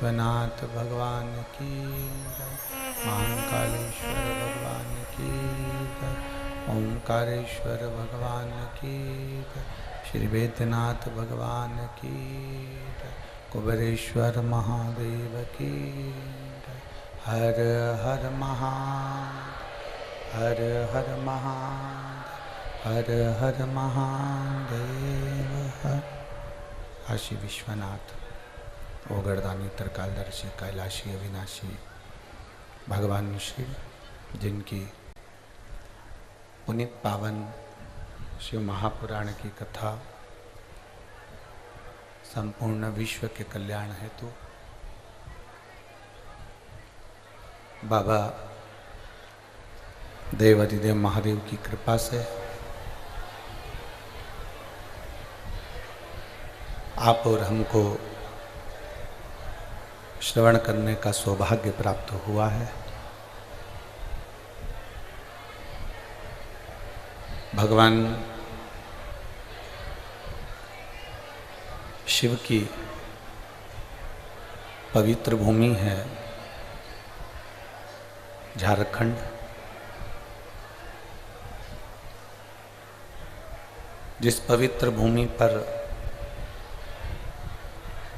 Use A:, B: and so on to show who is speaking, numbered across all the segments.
A: विश्वनाथ भगवान की जय। महाकालेश्वर भगवान की जय। ओंकारेश्वर भगवान की जय। श्री वेद्यनाथ भगवान की जय। कुबेरेश्वर महादेव की जय। हर हर महादेव, हर हर महादेव, हर हर महादेव। हर काशी विश्वनाथ ओगरदानी त्रिकालदर्शी कैलाशी अविनाशी भगवान शिव, जिनकी पुनीत पावन शिव महापुराण की कथा संपूर्ण विश्व के कल्याण हेतु बाबा देवाधिदेव महादेव की कृपा से आप और हमको श्रवण करने का सौभाग्य प्राप्त हुआ है। भगवान शिव की पवित्र भूमि है झारखंड। जिस पवित्र भूमि पर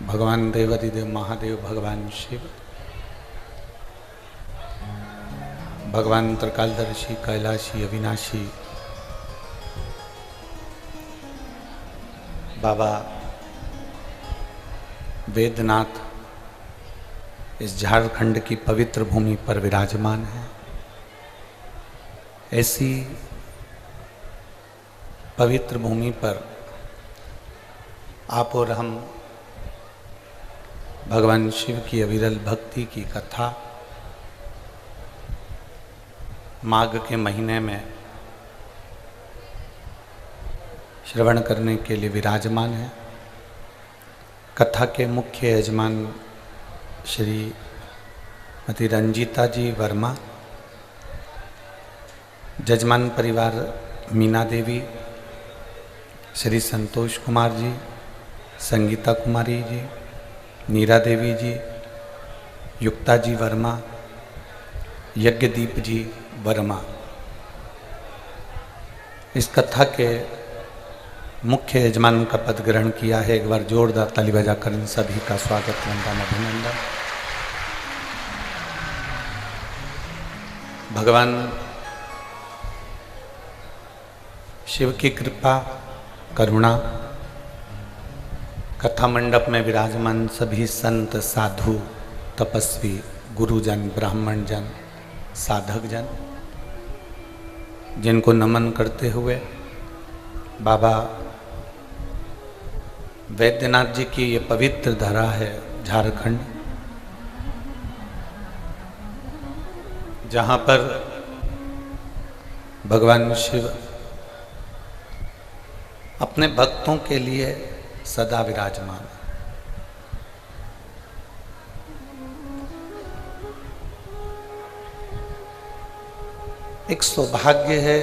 A: भगवान देवाधिदेव महादेव, भगवान शिव, भगवान त्रिकालदर्शी कैलाशी अविनाशी बाबा वेद्यनाथ इस झारखंड की पवित्र भूमि पर विराजमान है, ऐसी पवित्र भूमि पर आप और हम भगवान शिव की अविरल भक्ति की कथा माघ के महीने में श्रवण करने के लिए विराजमान है। कथा के मुख्य यजमान श्रीमती रंजीता जी वर्मा, जजमान परिवार मीना देवी, श्री संतोष कुमार जी, संगीता कुमारी जी, नीरा देवी जी, युक्ता जी वर्मा, यज्ञदीप जी वर्मा इस कथा के मुख्य यजमान का पद ग्रहण किया है। एक बार जोरदार ताली बजाकर इन सभी का स्वागत, वंदन, अभिनंदन। भगवान शिव की कृपा करुणा, कथा मंडप में विराजमान सभी संत, साधु, तपस्वी, गुरुजन, ब्राह्मण जन, साधक जन, जिनको नमन करते हुए बाबा वैद्यनाथ जी की ये पवित्र धरा है झारखंड, जहाँ पर भगवान शिव अपने भक्तों के लिए सदा विराजमान है। एक सौभाग्य है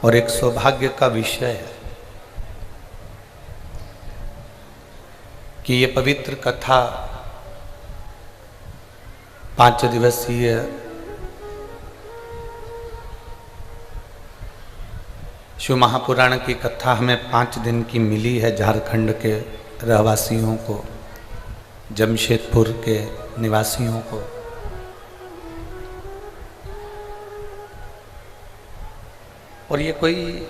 A: और एक सौभाग्य का विषय है कि ये पवित्र कथा 5 दिवसीय शिव महापुराण की कथा हमें 5 दिन की मिली है झारखंड के रहवासियों को, जमशेदपुर के निवासियों को। और ये कोई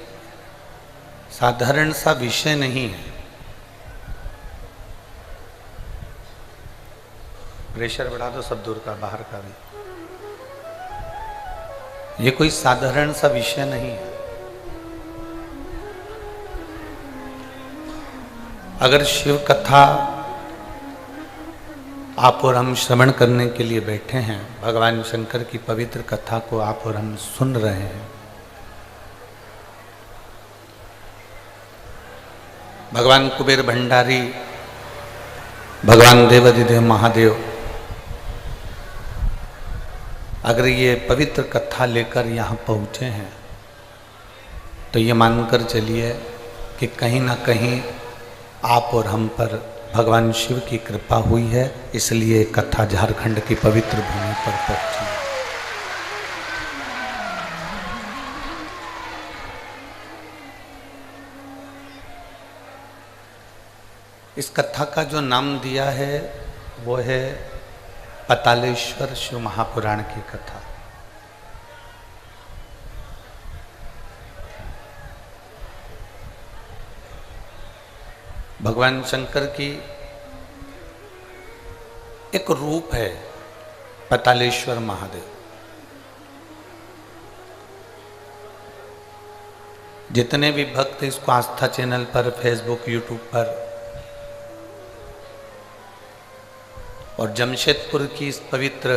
A: साधारण सा विषय नहीं है। प्रेशर बढ़ा दो सब दूर का, बाहर का भी। ये कोई साधारण सा विषय नहीं है। अगर शिव कथा आप और हम श्रवण करने के लिए बैठे हैं, भगवान शंकर की पवित्र कथा को आप और हम सुन रहे हैं, भगवान कुबेर भंडारी, भगवान देवाधिदेव महादेव अगर ये पवित्र कथा लेकर यहाँ पहुँचे हैं तो ये मानकर चलिए कि कहीं ना कहीं आप और हम पर भगवान शिव की कृपा हुई है, इसलिए कथा झारखंड की पवित्र भूमि पर पहुंची। इस कथा का जो नाम दिया है वो है पतालेश्वर शिव महापुराण की कथा। भगवान शंकर की एक रूप है पतालेश्वर महादेव। जितने भी भक्त इसको आस्था चैनल पर, फेसबुक, यूट्यूब पर और जमशेदपुर की इस पवित्र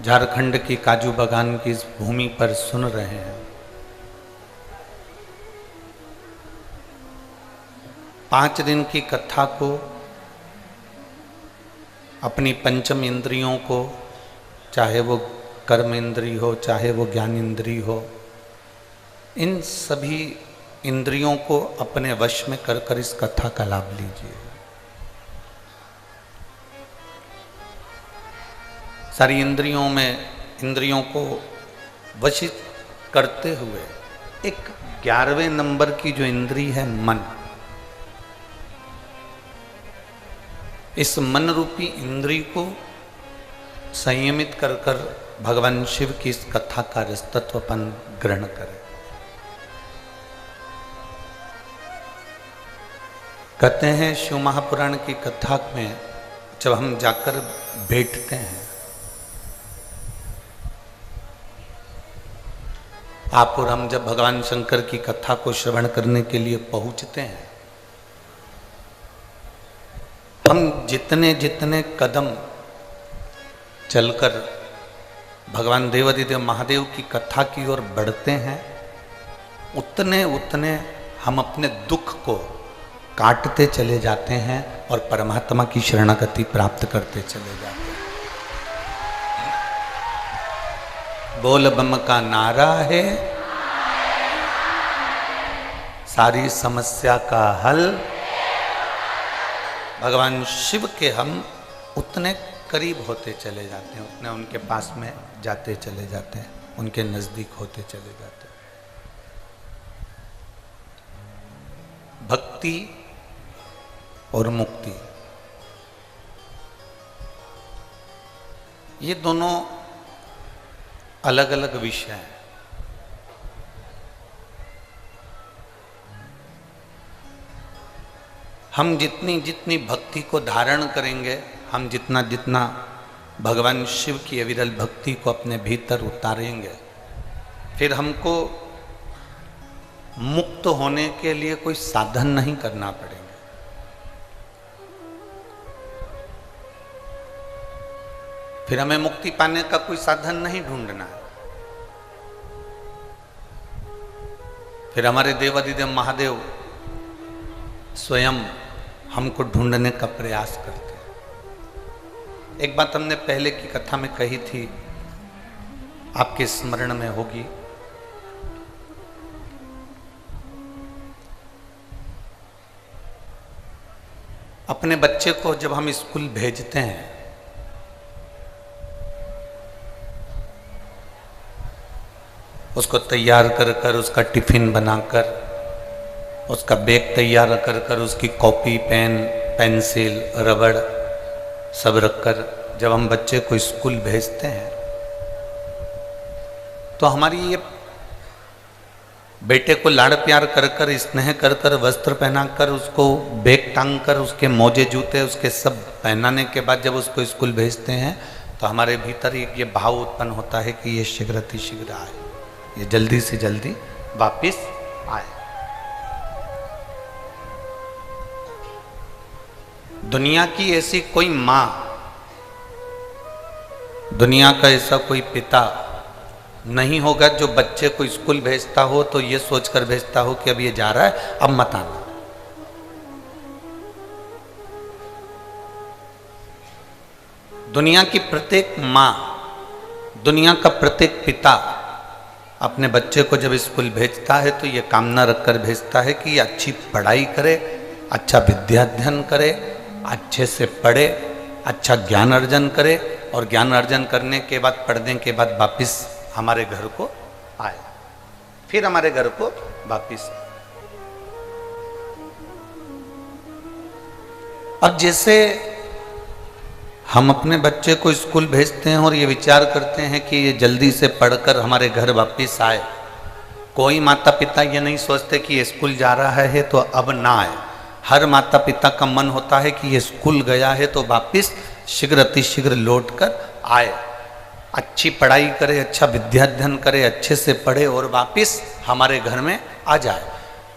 A: झारखंड की काजू बागान की इस भूमि पर सुन रहे हैं, 5 दिन की कथा को अपनी पंचम इंद्रियों को, चाहे वो कर्म इंद्री हो, चाहे वो ज्ञान इंद्री हो, इन सभी इंद्रियों को अपने वश में कर कर इस कथा का लाभ लीजिए। सारी इंद्रियों को वशित करते हुए एक 11वें नंबर की जो इंद्री है मन, इस मन रूपी इंद्री को संयमित कर कर भगवान शिव की इस कथा का रसतत्वपन ग्रहण करें। कहते हैं शिव महापुराण की कथा में जब हम जाकर बैठते हैं, आप और हम जब भगवान शंकर की कथा को श्रवण करने के लिए पहुंचते हैं, हम जितने जितने कदम चलकर भगवान देवाधिदेव महादेव की कथा की ओर बढ़ते हैं, उतने उतने हम अपने दुख को काटते चले जाते हैं और परमात्मा की शरणागति प्राप्त करते चले जाते हैं। बोल बम का नारा है, सारी समस्या का हल। भगवान शिव के हम उतने करीब होते चले जाते हैं, उतने उनके पास में जाते चले जाते हैं, उनके नजदीक होते चले जाते हैं। भक्ति और मुक्ति, ये दोनों अलग अलग विषय हैं। हम जितनी जितनी भक्ति को धारण करेंगे, हम जितना जितना भगवान शिव की अविरल भक्ति को अपने भीतर उतारेंगे, फिर हमको मुक्त होने के लिए कोई साधन नहीं करना पड़ेगा। फिर हमें मुक्ति पाने का कोई साधन नहीं ढूंढना है। फिर हमारे देवाधिदेव महादेव स्वयं हमको ढूंढने का प्रयास करते हैं। एक बात हमने पहले की कथा में कही थी, आपके स्मरण में होगी। अपने बच्चे को जब हम स्कूल भेजते हैं, उसको तैयार कर कर, उसका टिफिन बनाकर, उसका बैग तैयार कर कर, उसकी कॉपी, पेन, पेंसिल, रबड़ सब रखकर जब हम बच्चे को स्कूल भेजते हैं, तो हमारी ये बेटे को लाड़ प्यार कर कर, स्नेह कर कर, वस्त्र पहना कर, उसको बैग टांग कर, उसके मोजे जूते उसके सब पहनाने के बाद जब उसको स्कूल भेजते हैं, तो हमारे भीतर ये भाव उत्पन्न होता है कि ये शीघ्र आए, ये जल्दी से जल्दी वापिस आए। दुनिया की ऐसी कोई माँ, दुनिया का ऐसा कोई पिता नहीं होगा जो बच्चे को स्कूल भेजता हो तो ये सोचकर भेजता हो कि अब ये जा रहा है, अब मत आना। दुनिया की प्रत्येक माँ, दुनिया का प्रत्येक पिता अपने बच्चे को जब स्कूल भेजता है तो ये कामना रखकर भेजता है कि ये अच्छी पढ़ाई करे, अच्छा विद्याध्ययन करे, अच्छे से पढ़े, अच्छा ज्ञान अर्जन करे और ज्ञान अर्जन करने के बाद, पढ़ने के बाद वापिस हमारे घर को आए, फिर हमारे घर को वापिस। अब जैसे हम अपने बच्चे को स्कूल भेजते हैं और ये विचार करते हैं कि ये जल्दी से पढ़कर हमारे घर वापिस आए, कोई माता पिता ये नहीं सोचते कि ये स्कूल जा रहा है तो अब ना आए। हर माता पिता का मन होता है कि ये स्कूल गया है तो वापिस शीघ्र अतिशीघ्र लौट कर आए, अच्छी पढ़ाई करे, अच्छा विद्याध्ययन करे, अच्छे से पढ़े और वापिस हमारे घर में आ जाए।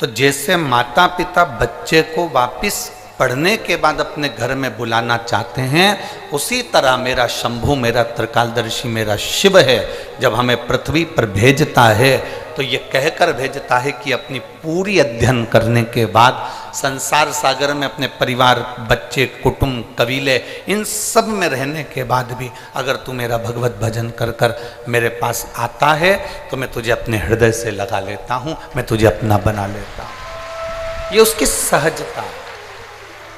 A: तो जैसे माता पिता बच्चे को वापिस पढ़ने के बाद अपने घर में बुलाना चाहते हैं, उसी तरह मेरा शंभु, मेरा त्रिकालदर्शी, मेरा शिव है, जब हमें पृथ्वी पर भेजता है तो ये कहकर भेजता है कि अपनी पूरी अध्ययन करने के बाद संसार सागर में अपने परिवार, बच्चे, कुटुंब, कबीले, इन सब में रहने के बाद भी अगर तू मेरा भगवत भजन कर कर मेरे पास आता है तो मैं तुझे अपने हृदय से लगा लेता हूँ, मैं तुझे अपना बना लेता हूँ। ये उसकी सहजता है।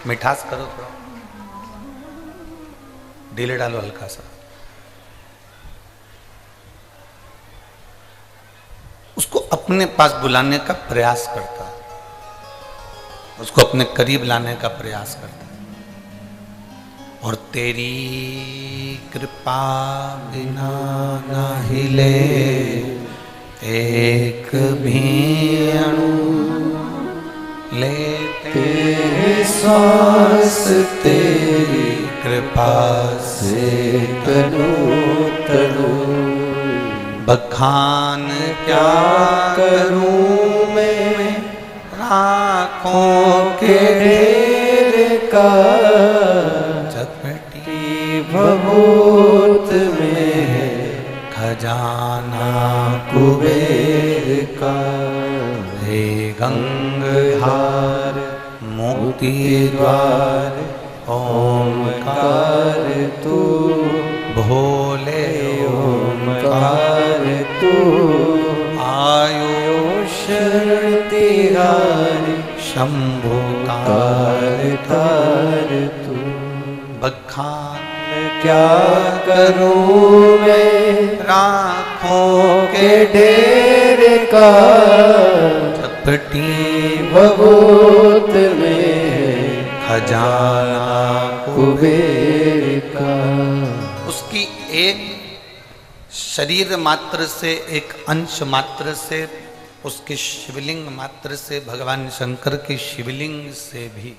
A: मिठास करो थोड़ा, ढीले डालो हल्का सा। उसको अपने पास बुलाने का प्रयास करता है, उसको अपने करीब लाने का प्रयास करता है। और तेरी कृपा बिना ना हिले एक भी अणु, लेते सांस तेरी कृपा से तनु तनु। बखान क्या करूं मैं राखों के ढेर का, चपटी भभूत में खजाना कुबेर का। हे गंगाधार मोती द्वार ओमकार तू, भोले ओमकार तू। आयुष तिहारी शंभु कार तू। बखान क्या करूं मैं राखों के ढेर का, चपटी भभूत में खजाना कुबेर का। उसकी एक शरीर मात्र से, एक अंश मात्र से, उसके शिवलिंग मात्र से, भगवान शंकर के शिवलिंग से भी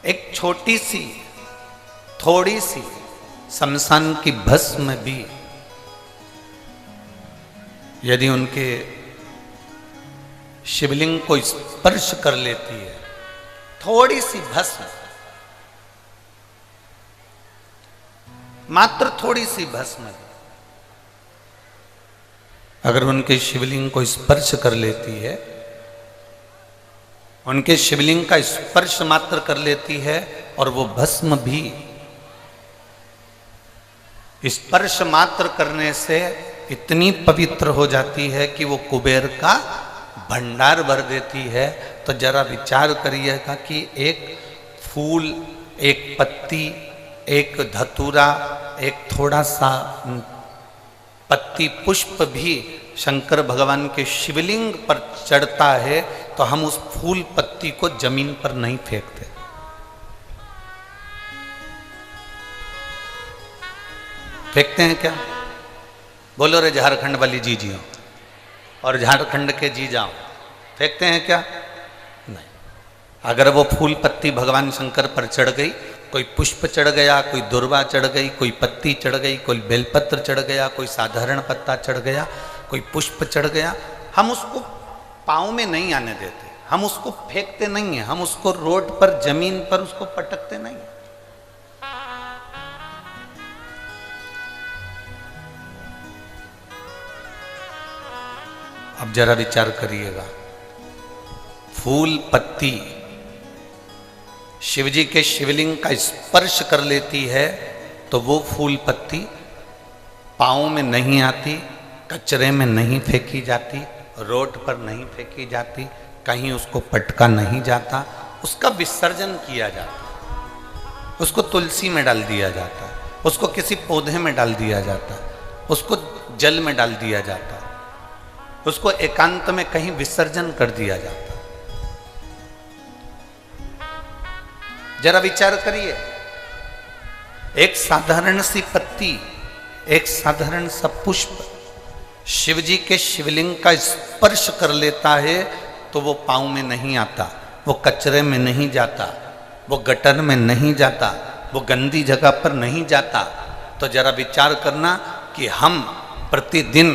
A: एक छोटी सी, थोड़ी सी शमशान की भस्म भी यदि उनके शिवलिंग को स्पर्श कर लेती है, थोड़ी सी भस्म, मात्र थोड़ी सी भस्म अगर उनके शिवलिंग को स्पर्श कर लेती है, उनके शिवलिंग का स्पर्श मात्र कर लेती है, और वो भस्म भी स्पर्श मात्र करने से इतनी पवित्र हो जाती है कि वो कुबेर का भंडार भर देती है। तो जरा विचार करिएगा कि एक फूल, एक पत्ती, एक धतूरा, एक थोड़ा सा पत्ती पुष्प भी शंकर भगवान के शिवलिंग पर चढ़ता है तो हम उस फूल पत्ती को जमीन पर नहीं फेंकते। फेंकते हैं क्या? बोलो रे झारखंड वाली जी जियो और झारखंड के जी जाओ, फेंकते हैं क्या? नहीं। अगर वो फूल पत्ती भगवान शंकर पर चढ़ गई, कोई पुष्प चढ़ गया, कोई दुर्वा चढ़ गई, कोई पत्ती चढ़ गई, कोई बेलपत्र चढ़ गया, कोई साधारण पत्ता चढ़ गया, कोई पुष्प चढ़ गया, हम उसको पाँव में नहीं आने देते, हम उसको फेंकते नहीं हैं, हम उसको रोड पर, जमीन पर उसको पटकते नहीं। अब जरा विचार करिएगा, फूल पत्ती शिवजी के शिवलिंग का स्पर्श कर लेती है तो वो फूल पत्ती पाँव में नहीं आती, कचरे में नहीं फेंकी जाती, रोड पर नहीं फेंकी जाती, कहीं उसको पटका नहीं जाता, उसका विसर्जन किया जाता, उसको तुलसी में डाल दिया जाता, उसको किसी पौधे में डाल दिया जाता, उसको जल में डाल दिया जाता, उसको एकांत में कहीं विसर्जन कर दिया जाता। जरा विचार करिए, एक साधारण सी पत्ती, एक साधारण सा पुष्प शिव जी के शिवलिंग का स्पर्श कर लेता है तो वो पाँव में नहीं आता, वो कचरे में नहीं जाता, वो गटर में नहीं जाता, वो गंदी जगह पर नहीं जाता। तो जरा विचार करना कि हम प्रतिदिन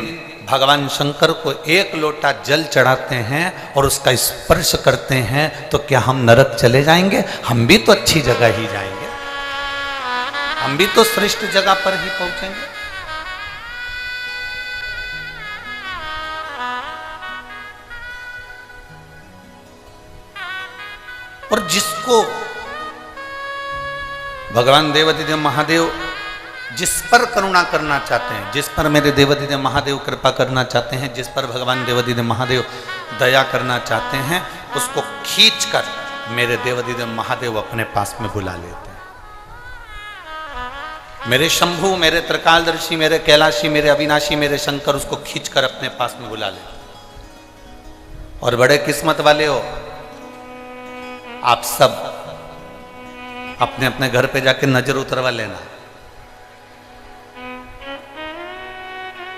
A: भगवान शंकर को एक लोटा जल चढ़ाते हैं और उसका स्पर्श करते हैं तो क्या हम नरक चले जाएंगे? हम भी तो अच्छी जगह ही जाएंगे, हम भी तो श्रेष्ठ जगह पर ही पहुंचेंगे। और जिसको भगवान देवाधिदेव महादेव जिस पर करुणा करना चाहते हैं, जिस पर मेरे देवाधिदेव महादेव कृपा करना चाहते हैं, जिस पर भगवान देवाधिदेव महादेव दया करना चाहते हैं, उसको खींचकर मेरे देवाधिदेव महादेव अपने पास में बुला लेते हैं। मेरे शंभु, मेरे त्रिकालदर्शी, मेरे कैलाशी, मेरे अविनाशी, मेरे शंकर उसको खींचकर अपने पास में बुला लेते हैं। और बड़े किस्मत वाले हो आप सब, अपने अपने घर पे जाके नजर उतरवा लेना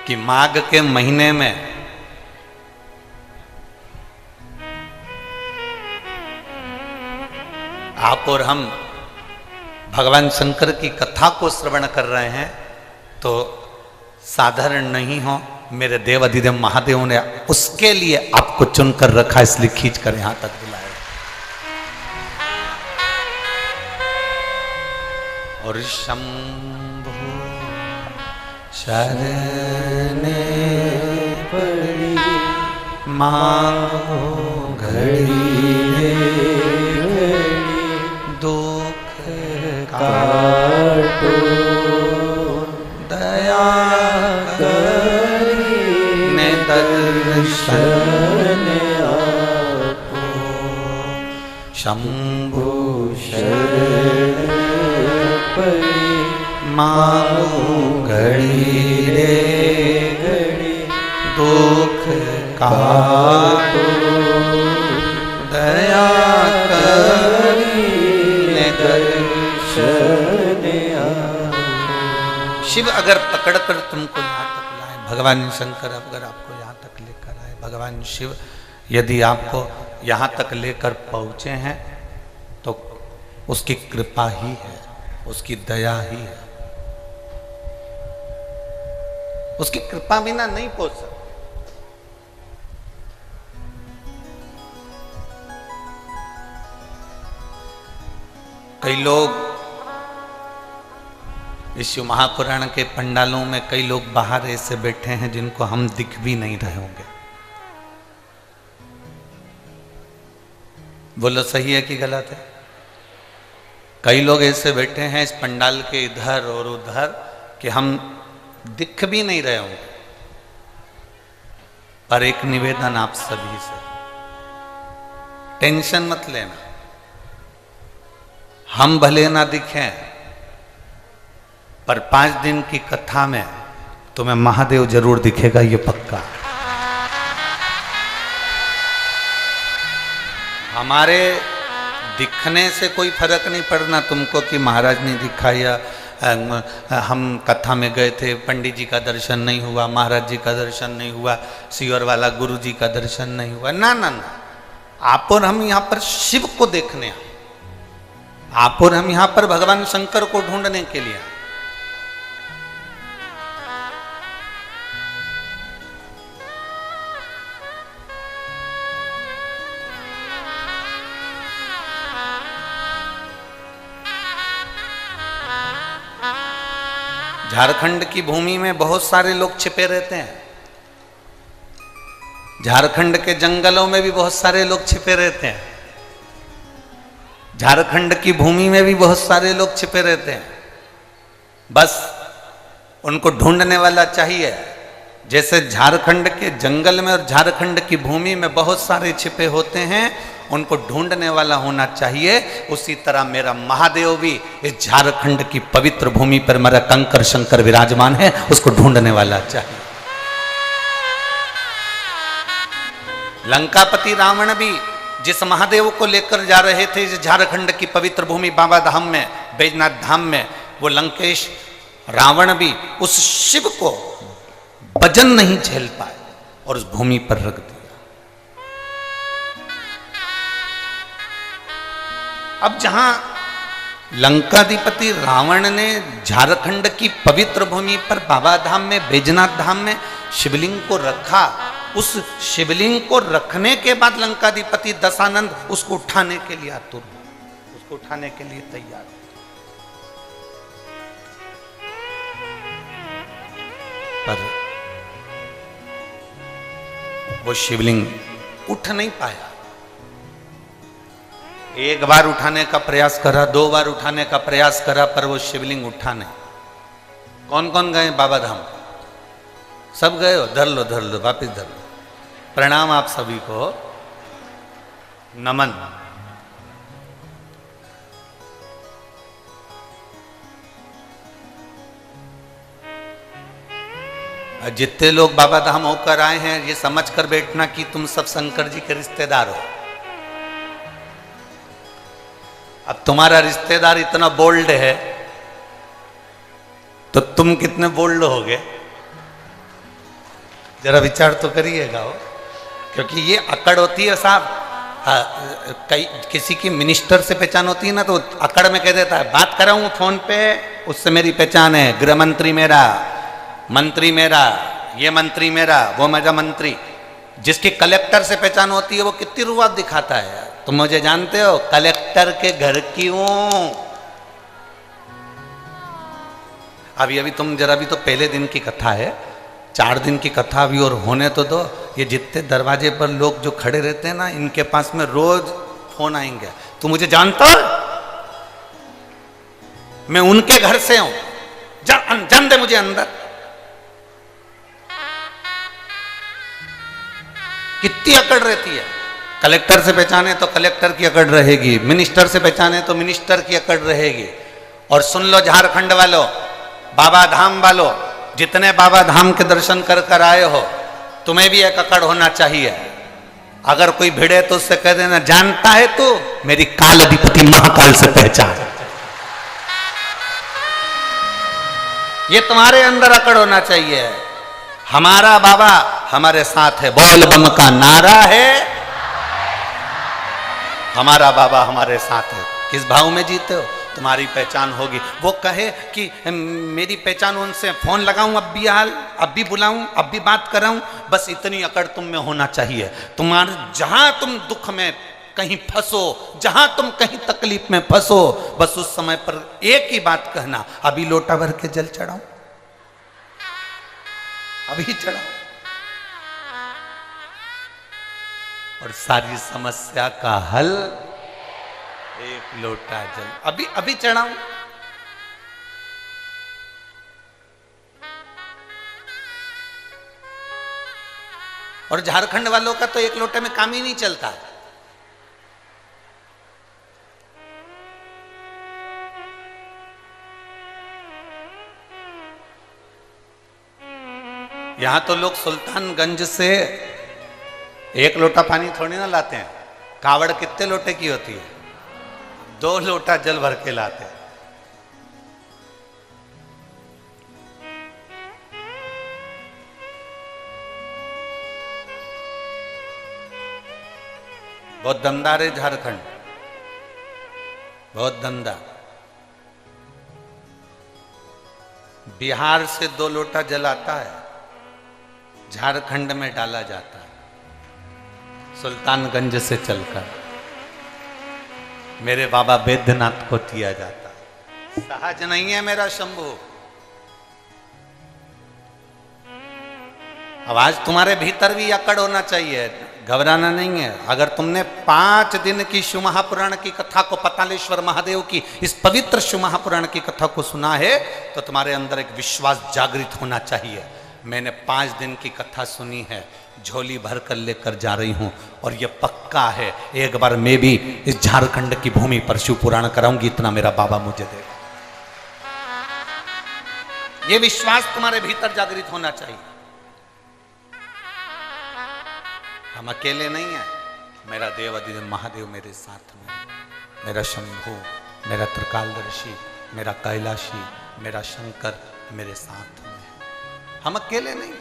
A: कि माघ के महीने में आप और हम भगवान शंकर की कथा को श्रवण कर रहे हैं तो साधारण नहीं हो, मेरे देव अधिदेव महादेव ने उसके लिए आपको चुनकर रखा, इसलिए खींच कर यहां तक बुलाया। और शंभु शरणे पड़ी मांगो घड़ी दुख काटो दया करीने दर्शन आपो। शंभु शरण मांगो घड़ी रे घड़ी दुख काटो दया करीने दर्शन आपो। शिव अगर पकड़कर तुमको यहाँ तक लाए, भगवान शंकर अगर आपको यहाँ तक लेकर आए, भगवान शिव यदि आपको यहाँ तक लेकर पहुँचे हैं तो उसकी कृपा ही है, उसकी दया ही है, उसकी कृपा बिना नहीं पहुंच सकते। कई लोग इस शिव महापुराण के पंडालों में कई लोग बाहर ऐसे बैठे हैं जिनको हम दिख भी नहीं रहे होंगे। बोलो सही है कि गलत है? कई लोग ऐसे बैठे हैं इस पंडाल के इधर और उधर कि हम दिख भी नहीं रहे होंगे। पर एक निवेदन आप सभी से, टेंशन मत लेना, हम भले ना दिखें पर 5 दिन की कथा में तुम्हें महादेव जरूर दिखेगा, ये पक्का। हमारे दिखने से कोई फर्क नहीं पड़ना तुमको कि महाराज ने दिखा या हम कथा में गए थे, पंडित जी का दर्शन नहीं हुआ, महाराज जी का दर्शन नहीं हुआ, सियोर वाला गुरु जी का दर्शन नहीं हुआ। ना ना ना, आप और हम यहाँ पर शिव को देखने आए, आप और हम यहाँ पर भगवान शंकर को ढूंढने के लिए। झारखंड की भूमि में बहुत सारे लोग छिपे रहते हैं, झारखंड के जंगलों में भी बहुत सारे लोग छिपे रहते हैं, झारखंड की भूमि में भी बहुत सारे लोग छिपे रहते हैं। बस उनको ढूंढने वाला चाहिए, जैसे झारखंड के जंगल में और झारखंड की भूमि में बहुत सारे छिपे होते हैं, उनको ढूंढने वाला होना चाहिए, उसी तरह मेरा महादेव भी इस झारखंड की पवित्र भूमि पर मेरा कंकर शंकर विराजमान है, उसको ढूंढने वाला चाहिए। लंकापति रावण भी जिस महादेव को लेकर जा रहे थे इस झारखंड की पवित्र भूमि बाबा धाम में, बैजनाथ धाम में, वो लंकेश रावण भी उस शिव को वजन नहीं झेल पाए और उस भूमि पर रख दिया। अब जहां लंकाधिपति रावण ने झारखंड की पवित्र भूमि पर बाबा धाम में, बैजनाथ धाम में शिवलिंग को रखा, उस शिवलिंग को रखने के बाद लंकाधिपति दशानंद उसको उठाने के लिए आतुर, उसको उठाने के लिए तैयार। पर वो शिवलिंग उठ नहीं पाया। एक बार उठाने का प्रयास करा, 2 बार उठाने का प्रयास करा, पर वो शिवलिंग उठा नहीं। कौन कौन गए बाबा धाम? सब गए हो? धर लो धर लो, वापिस धर लो। प्रणाम आप सभी को, नमन। जितने लोग बाबा धाम होकर आए हैं ये समझ कर बैठना कि तुम सब शंकर जी के रिश्तेदार हो। अब तुम्हारा रिश्तेदार इतना बोल्ड है तो तुम कितने बोल्ड होगे, जरा विचार तो करिएगा हो। क्योंकि ये अकड़ होती है साहब, कई किसी की मिनिस्टर से पहचान होती है ना, तो अकड़ में कह देता है बात कर रहा हूं फोन पे, उससे मेरी पहचान है, गृह मंत्री मेरा, मंत्री मेरा, ये मंत्री मेरा, वो मेरा मंत्री। जिसकी कलेक्टर से पहचान होती है वो कितनी रुआब दिखाता है। तुम मुझे जानते हो, कलेक्टर के घर की हूं। अभी तुम जरा भी तो पहले दिन की कथा है, 4 दिन की कथा भी और होने तो दो। ये जितने दरवाजे पर लोग जो खड़े रहते हैं ना, इनके पास में रोज फोन आएंगे, तू मुझे जानता है, मैं उनके घर से हूं, जान दे मुझे अंदर। कितनी अकड़ रहती है। कलेक्टर से पहचाने तो कलेक्टर की अकड़ रहेगी, मिनिस्टर से पहचाने तो मिनिस्टर की अकड़ रहेगी। और सुन लो झारखंड वालों, बाबा धाम वालों, जितने बाबा धाम के दर्शन कर कर आए हो, तुम्हें भी एक अकड़ होना चाहिए। अगर कोई भिड़े तो उससे कह देना, जानता है तू, मेरी काल अधिपति महाकाल से पहचान। ये तुम्हारे अंदर अकड़ होना चाहिए। हमारा बाबा हमारे साथ है, बोल बम का नारा है, हमारा बाबा हमारे साथ है। किस भाव में जीते हो, तुम्हारी पहचान होगी। वो कहे कि मेरी पहचान उनसे, फोन लगाऊं अब भी हाल, अब भी बुलाऊं, अब भी बात कराऊं, बस इतनी अकड़ तुम में होना चाहिए। तुम्हारे जहां तुम दुख में कहीं फंसो, जहां तुम कहीं तकलीफ में फंसो, बस उस समय पर एक ही बात कहना, अभी लोटा भर के जल चढ़ाऊं, अभी चढ़ाओ, और सारी समस्या का हल एक लोटा जल, अभी चढ़ाऊं। और झारखंड वालों का तो एक लोटे में काम ही नहीं चलता। यहां तो लोग सुल्तानगंज से एक लोटा पानी थोड़ी ना लाते हैं, कावड़ कितने लोटे की होती है, 2 लोटा जल भर के लाते हैं। बहुत दमदार है झारखंड, बहुत दमदार। बिहार से 2 लोटा जल आता है, झारखंड में डाला जाता है सुल्तानगंज से चलकर, मेरे बाबा बैद्यनाथ को दिया जाता है। सहज नहीं है मेरा शंभू। अब आज तुम्हारे भीतर भी अकड़ होना चाहिए, घबराना नहीं है। अगर तुमने 5 दिन की शिव महापुराण की कथा को, पतालेश्वर महादेव की इस पवित्र शिव महापुराण की कथा को सुना है, तो तुम्हारे अंदर एक विश्वास जागृत होना चाहिए। मैंने 5 दिन की कथा सुनी है, झोली भर कर लेकर जा रही हूं और यह पक्का है एक बार मैं भी इस झारखंड की भूमि पर शिव पुराण कराऊंगी, इतना मेरा बाबा मुझे देगा। यह विश्वास तुम्हारे भीतर जागृत होना चाहिए। हम अकेले नहीं हैं, मेरा देवाधिदेव महादेव मेरे साथ में, मेरा शंभू, मेरा त्रिकालदर्शी, मेरा कैलाशी, मेरा शंकर मेरे साथ में। हम अकेले नहीं।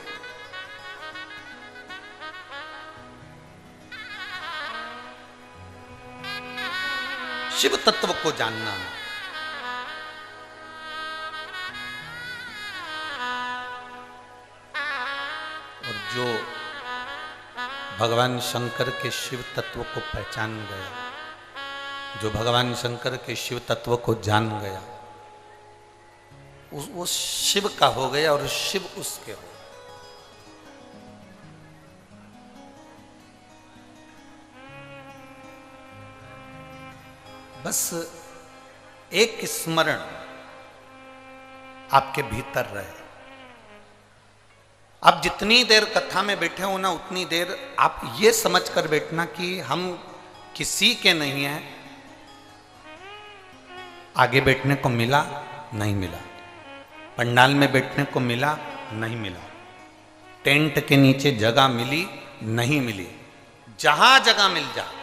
A: शिव तत्व को जानना, और जो भगवान शंकर के शिव तत्व को पहचान गया, जो भगवान शंकर के शिव तत्व को जान गया, वो शिव का हो गया और शिव उसके हो। बस एक स्मरण आपके भीतर रहे। आप जितनी देर कथा में बैठे हो ना, उतनी देर आप ये समझ कर बैठना कि हम किसी के नहीं हैं। आगे बैठने को मिला नहीं मिला, पंडाल में बैठने को मिला नहीं मिला, टेंट के नीचे जगह मिली नहीं मिली, जहां जगह मिल जाए,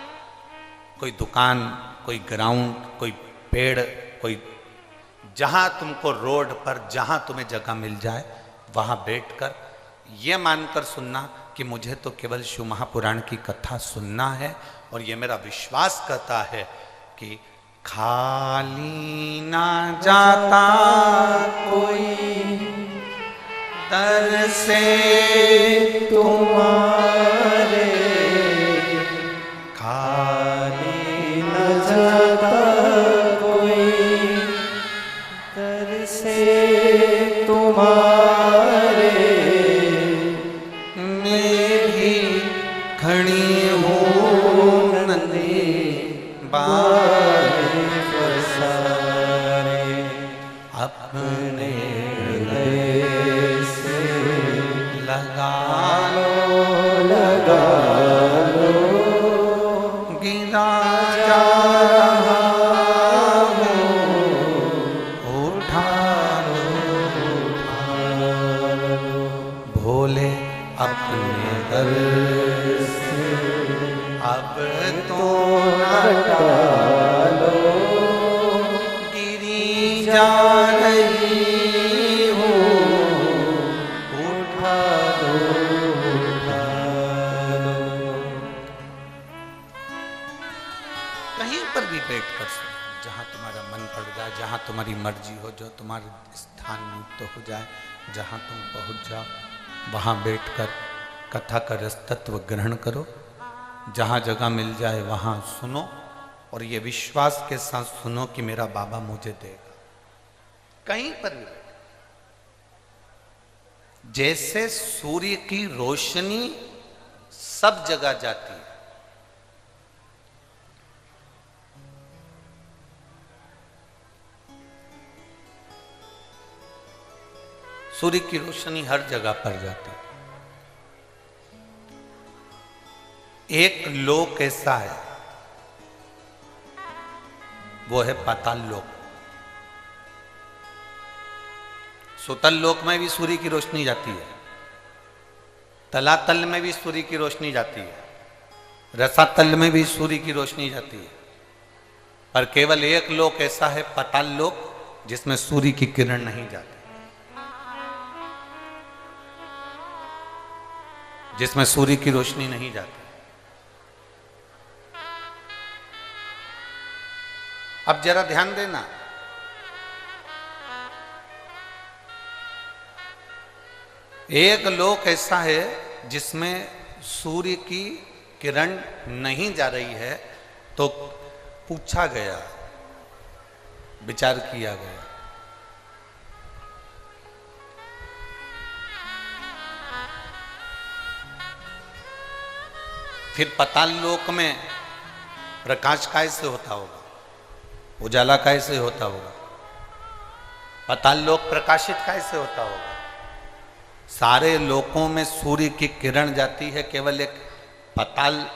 A: कोई दुकान, कोई ग्राउंड, कोई पेड़, कोई जहां तुमको रोड पर जहां तुम्हें जगह मिल जाए वहां बैठकर यह मानकर सुनना कि मुझे तो केवल शिव महापुराण की कथा सुनना है, और यह मेरा विश्वास कहता है कि खाली ना जाता कोई दर से तुम्हारे, खाली ना जाता कोई दर से तुम्हारे, मैं भी खड़ी हूँ नंदी अपने हृदय से लगा लो, गिरा जा रहा हूँ, उठा लो, भोले अपने दर से अब तो हटा लो, गिरी जा रही हूँ, उठा लो। कहीं पर भी बैठ कर सुनो, जहाँ तुम्हारा मन पड़ जाए, जहाँ तुम्हारी मर्जी हो, जो तुम्हारा स्थान युक्त हो जाए, जहाँ तुम पहुँच जाओ वहाँ बैठकर कथा का रस तत्व ग्रहण करो। जहाँ जगह मिल जाए वहाँ सुनो, और ये विश्वास के साथ सुनो कि मेरा बाबा मुझे देगा। कहीं पर भी जैसे सूर्य की रोशनी सब जगह जाती है, सूर्य की रोशनी हर जगह पर जाती है। एक लोक ऐसा है, वो है पाताल लोक। सुतल लोक में भी सूर्य की रोशनी जाती है, तलातल में भी सूर्य की रोशनी जाती है, रसातल में भी सूर्य की रोशनी जाती है, पर केवल एक लोक ऐसा है पाताल लोक जिसमें सूर्य की किरण नहीं जाती, जिसमें सूर्य की रोशनी नहीं जाती। अब जरा ध्यान देना, एक लोक ऐसा है जिसमें सूर्य की किरण नहीं जा रही है, तो पूछा गया, विचार किया गया, फिर पाताल लोक में प्रकाश कैसे होता होगा, उजाला कैसे होता होगा, पाताल लोक प्रकाशित कैसे होता होगा, सारे लोकों में सूर्य की किरण जाती है, केवल एक पाताल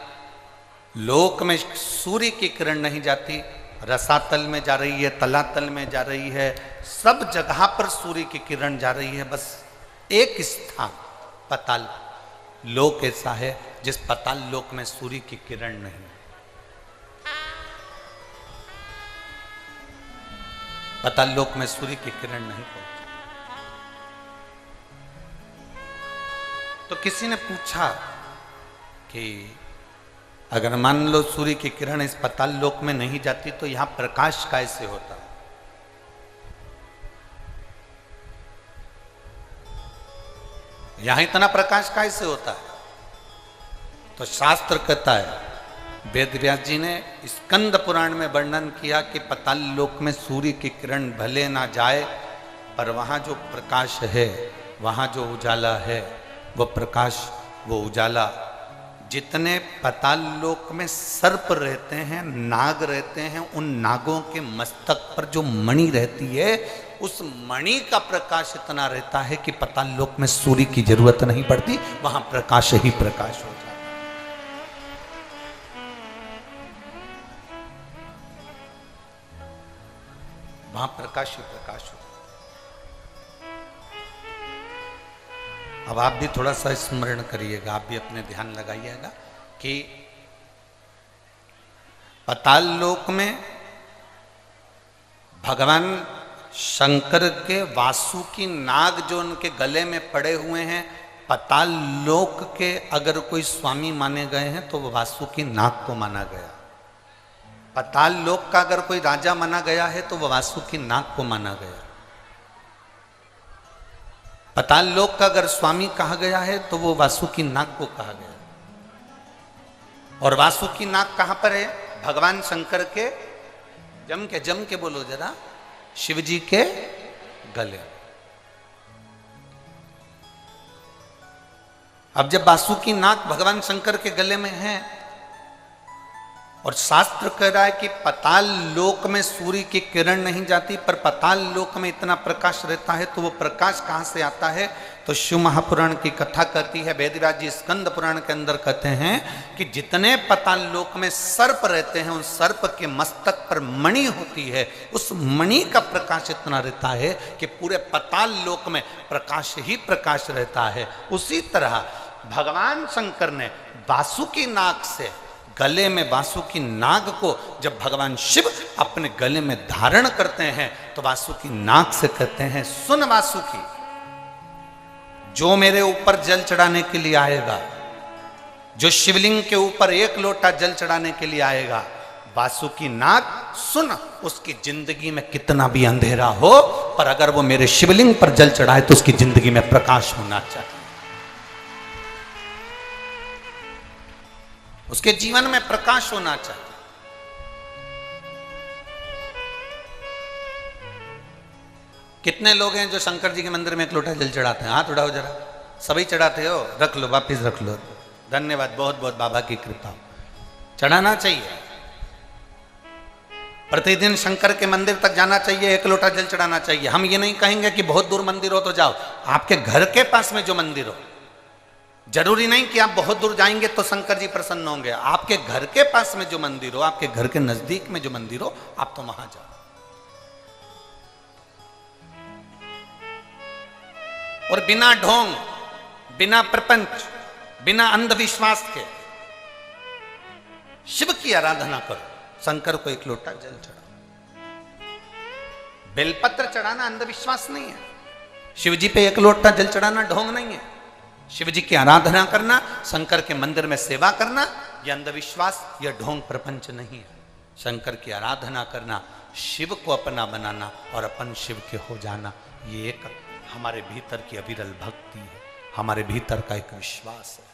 A: लोक में सूर्य की किरण नहीं जाती। रसातल में जा रही है, तलातल में जा रही है, सब जगह पर सूर्य की किरण जा रही है। बस एक स्थान पाताल लोक ऐसा है जिस पाताल लोक में सूर्य की किरण नहीं। पाताल लोक में सूर्य की किरण नहीं पहुंची। तो किसी ने पूछा कि अगर मान लो सूर्य की किरण इस पाताल लोक में नहीं जाती तो यहां प्रकाश कैसे होता? यहां इतना प्रकाश कैसे होता है? तो शास्त्र कहता है, वेद व्यास जी ने स्कंद पुराण में वर्णन किया कि पाताल लोक में सूर्य की किरण भले ना जाए, पर वहां जो प्रकाश है, वहां जो उजाला है, वो प्रकाश, वो उजाला, जितने पाताल लोक में सर्प रहते हैं, नाग रहते हैं, उन नागों के मस्तक पर जो मणि रहती है, उस मणि का प्रकाश इतना रहता है कि पाताल लोक में सूर्य की जरूरत नहीं पड़ती, वहां प्रकाश ही प्रकाश हो जाता है। वहां प्रकाश ही प्रकाश हो। अब आप भी थोड़ा सा स्मरण करिएगा, आप भी अपने ध्यान लगाइएगा कि पाताल लोक में भगवान शंकर के वासुकी नाग जो उनके गले में पड़े हुए हैं, पाताल लोक के अगर कोई स्वामी माने गए हैं तो वो वासुकी नाग को माना गया। पाताल लोक का अगर कोई राजा माना गया है तो वो वासुकी नाग को माना गया। पाताल लोक का अगर स्वामी कहा गया है तो वो वासुकी नाग को कहा गया। और वासुकी नाग कहां पर है? भगवान शंकर के जम के बोलो जरा, शिव जी के गले। अब जब वासुकी नाग भगवान शंकर के गले में है और शास्त्र कह रहा है कि पाताल लोक में सूर्य की किरण नहीं जाती, पर पाताल लोक में इतना प्रकाश रहता है, तो वो प्रकाश कहां से आता है? तो शिव महापुराण की कथा कहती है, वेदव्यास जी स्कंद पुराण के अंदर कहते हैं कि जितने पाताल लोक में सर्प रहते हैं, उन सर्प के मस्तक पर मणि होती है, उस मणि का प्रकाश इतना रहता है कि पूरे पाताल लोक में प्रकाश ही प्रकाश रहता है। उसी तरह भगवान शंकर ने वासुकी नाग से, गले में वासुकी नाग को जब भगवान शिव अपने गले में धारण करते हैं तो वासुकी नाग से कहते हैं, सुन वासुकी, जो मेरे ऊपर जल चढ़ाने के लिए आएगा, जो शिवलिंग के ऊपर एक लोटा जल चढ़ाने के लिए आएगा, वासुकी नाग सुन, उसकी जिंदगी में कितना भी अंधेरा हो, पर अगर वो मेरे शिवलिंग पर जल चढ़ाए तो उसकी जिंदगी में प्रकाश होना चाहिए, उसके जीवन में प्रकाश होना चाहिए। कितने लोग हैं जो शंकर जी के मंदिर में एक लोटा जल चढ़ाते हैं? हाथ उठाओ जरा। सभी चढ़ाते हो? रख लो, वापिस रख लो। धन्यवाद, बहुत बहुत बाबा की कृपा। चढ़ाना चाहिए, प्रतिदिन शंकर के मंदिर तक जाना चाहिए, एक लोटा जल चढ़ाना चाहिए। हम ये नहीं कहेंगे कि बहुत दूर मंदिर हो तो जाओ, आपके घर के पास में जो मंदिर हो, जरूरी नहीं कि आप बहुत दूर जाएंगे तो शंकर जी प्रसन्न होंगे। आपके घर के पास में जो मंदिर हो, आपके घर के नजदीक में जो मंदिर हो, आप तो वहां जाओ। और बिना ढोंग, बिना प्रपंच, बिना अंधविश्वास के शिव की आराधना करो। शंकर को एक लोटा जल चढ़ाओ। बेलपत्र चढ़ाना अंधविश्वास नहीं है, शिव जी पे एक लोटा जल चढ़ाना ढोंग नहीं है। शिव जी की आराधना करना, शंकर के मंदिर में सेवा करना, यह अंधविश्वास, यह ढोंग प्रपंच नहीं है। शंकर की आराधना करना, शिव को अपना बनाना और अपन शिव के हो जाना, ये एक हमारे भीतर की अविरल भक्ति है, हमारे भीतर का एक विश्वास है।